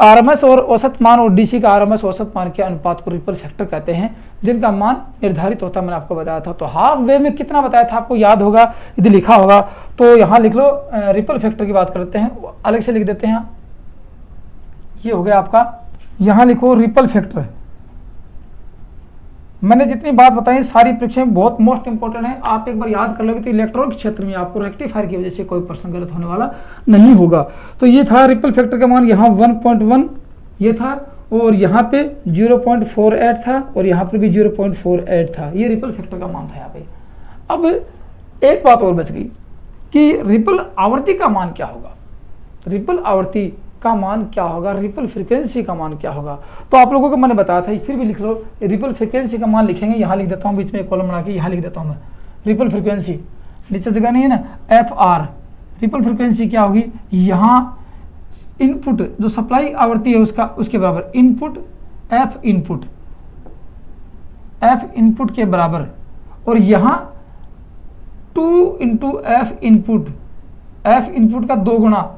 आरएमएस और औसत मान और डीसी का आरएमएस औसत मान के अनुपात को रिपल फैक्टर कहते हैं, जिनका मान निर्धारित होता है, मैंने आपको बताया था। तो हाफ वेव में कितना बताया था आपको याद होगा, यदि लिखा होगा तो यहाँ लिख लो। रिपल फैक्टर की बात करते हैं, अलग से लिख देते हैं। ये हो गया आपका, यहाँ लिखो रिपल फैक्टर। मैंने जितनी बात बताई सारी परीक्षा में बहुत मोस्ट इंपॉर्टेंट है, आप एक बार याद कर लोगे तो इलेक्ट्रॉनिक क्षेत्र में आपको रेक्टिफायर की वजह से कोई प्रश्न गलत होने वाला नहीं होगा। तो ये था रिपल फैक्टर का मान, यहाँ 1.1 ये था, और यहाँ पे 0.48 था, और यहाँ पर भी 0.48 था। ये रिपल फैक्टर का मान था यहाँ पे। अब एक बात और बच गई कि रिपल आवृत्ति का मान क्या होगा, रिपल आवृत्ति का मान क्या होगा, रिपल फ्रीक्वेंसी का मान क्या होगा। तो आप लोगों को मैंने बताया था, फिर भी लिख लो। रिपल फ्रीक्वेंसी का मान लिखेंगे, यहाँ लिख देता हूँ, बीच में एक कॉलम बना के यहाँ लिख देता हूँ मैं। रिपल फ्रीक्वेंसी नीचे जगह नहीं है ना, एफ आर। रिपल फ्रीक्वेंसी क्या होगी, यहाँ इनपुट जो सप्लाई आवृत्ति है उसका, उसके बराबर इनपुट एफ इनपुट के बराबर, और यहाँ 2 × एफ इनपुट का 2 गुना,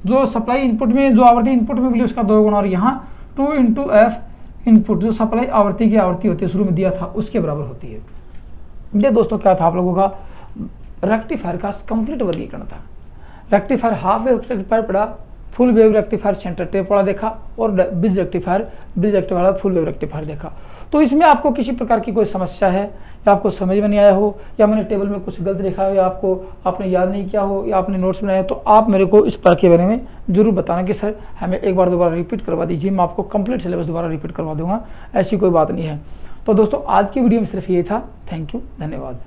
जो सप्लाई इनपुट में जो आवृत्ति इनपुट में मिली उसका 2 गुना, और यहाँ 2 × एफ इनपुट जो सप्लाई आवृत्ति की आवृत्ति होती है शुरू में दिया था उसके बराबर होती है। ये दोस्तों क्या था आप लोगों का रेक्टिफायर का कंप्लीट वर्गीकरण था। रेक्टिफायर हाफ वेव रेक्टिफायर पढ़ा, full wave rectifier centre tap वाला देखा, और ब्रिज रेक्टिफायर वाला फुल वेव रेक्टिफायर देखा। तो इसमें आपको किसी प्रकार की कोई समस्या है, या आपको समझ में नहीं आया हो, या मैंने टेबल में कुछ गलत लिखा हो, या आपने याद नहीं किया हो, या आपने नोट्स बनाए हो, तो आप मेरे को इस पर के बारे में जरूर बताना कि सर हमें एक बार दोबारा रिपीट करवा दीजिए, मैं आपको कंप्लीट सिलेबस दोबारा रिपीट करवा दूंगा। ऐसी कोई बात नहीं है। तो दोस्तों आज की वीडियो में सिर्फ ये था। थैंक यू, धन्यवाद।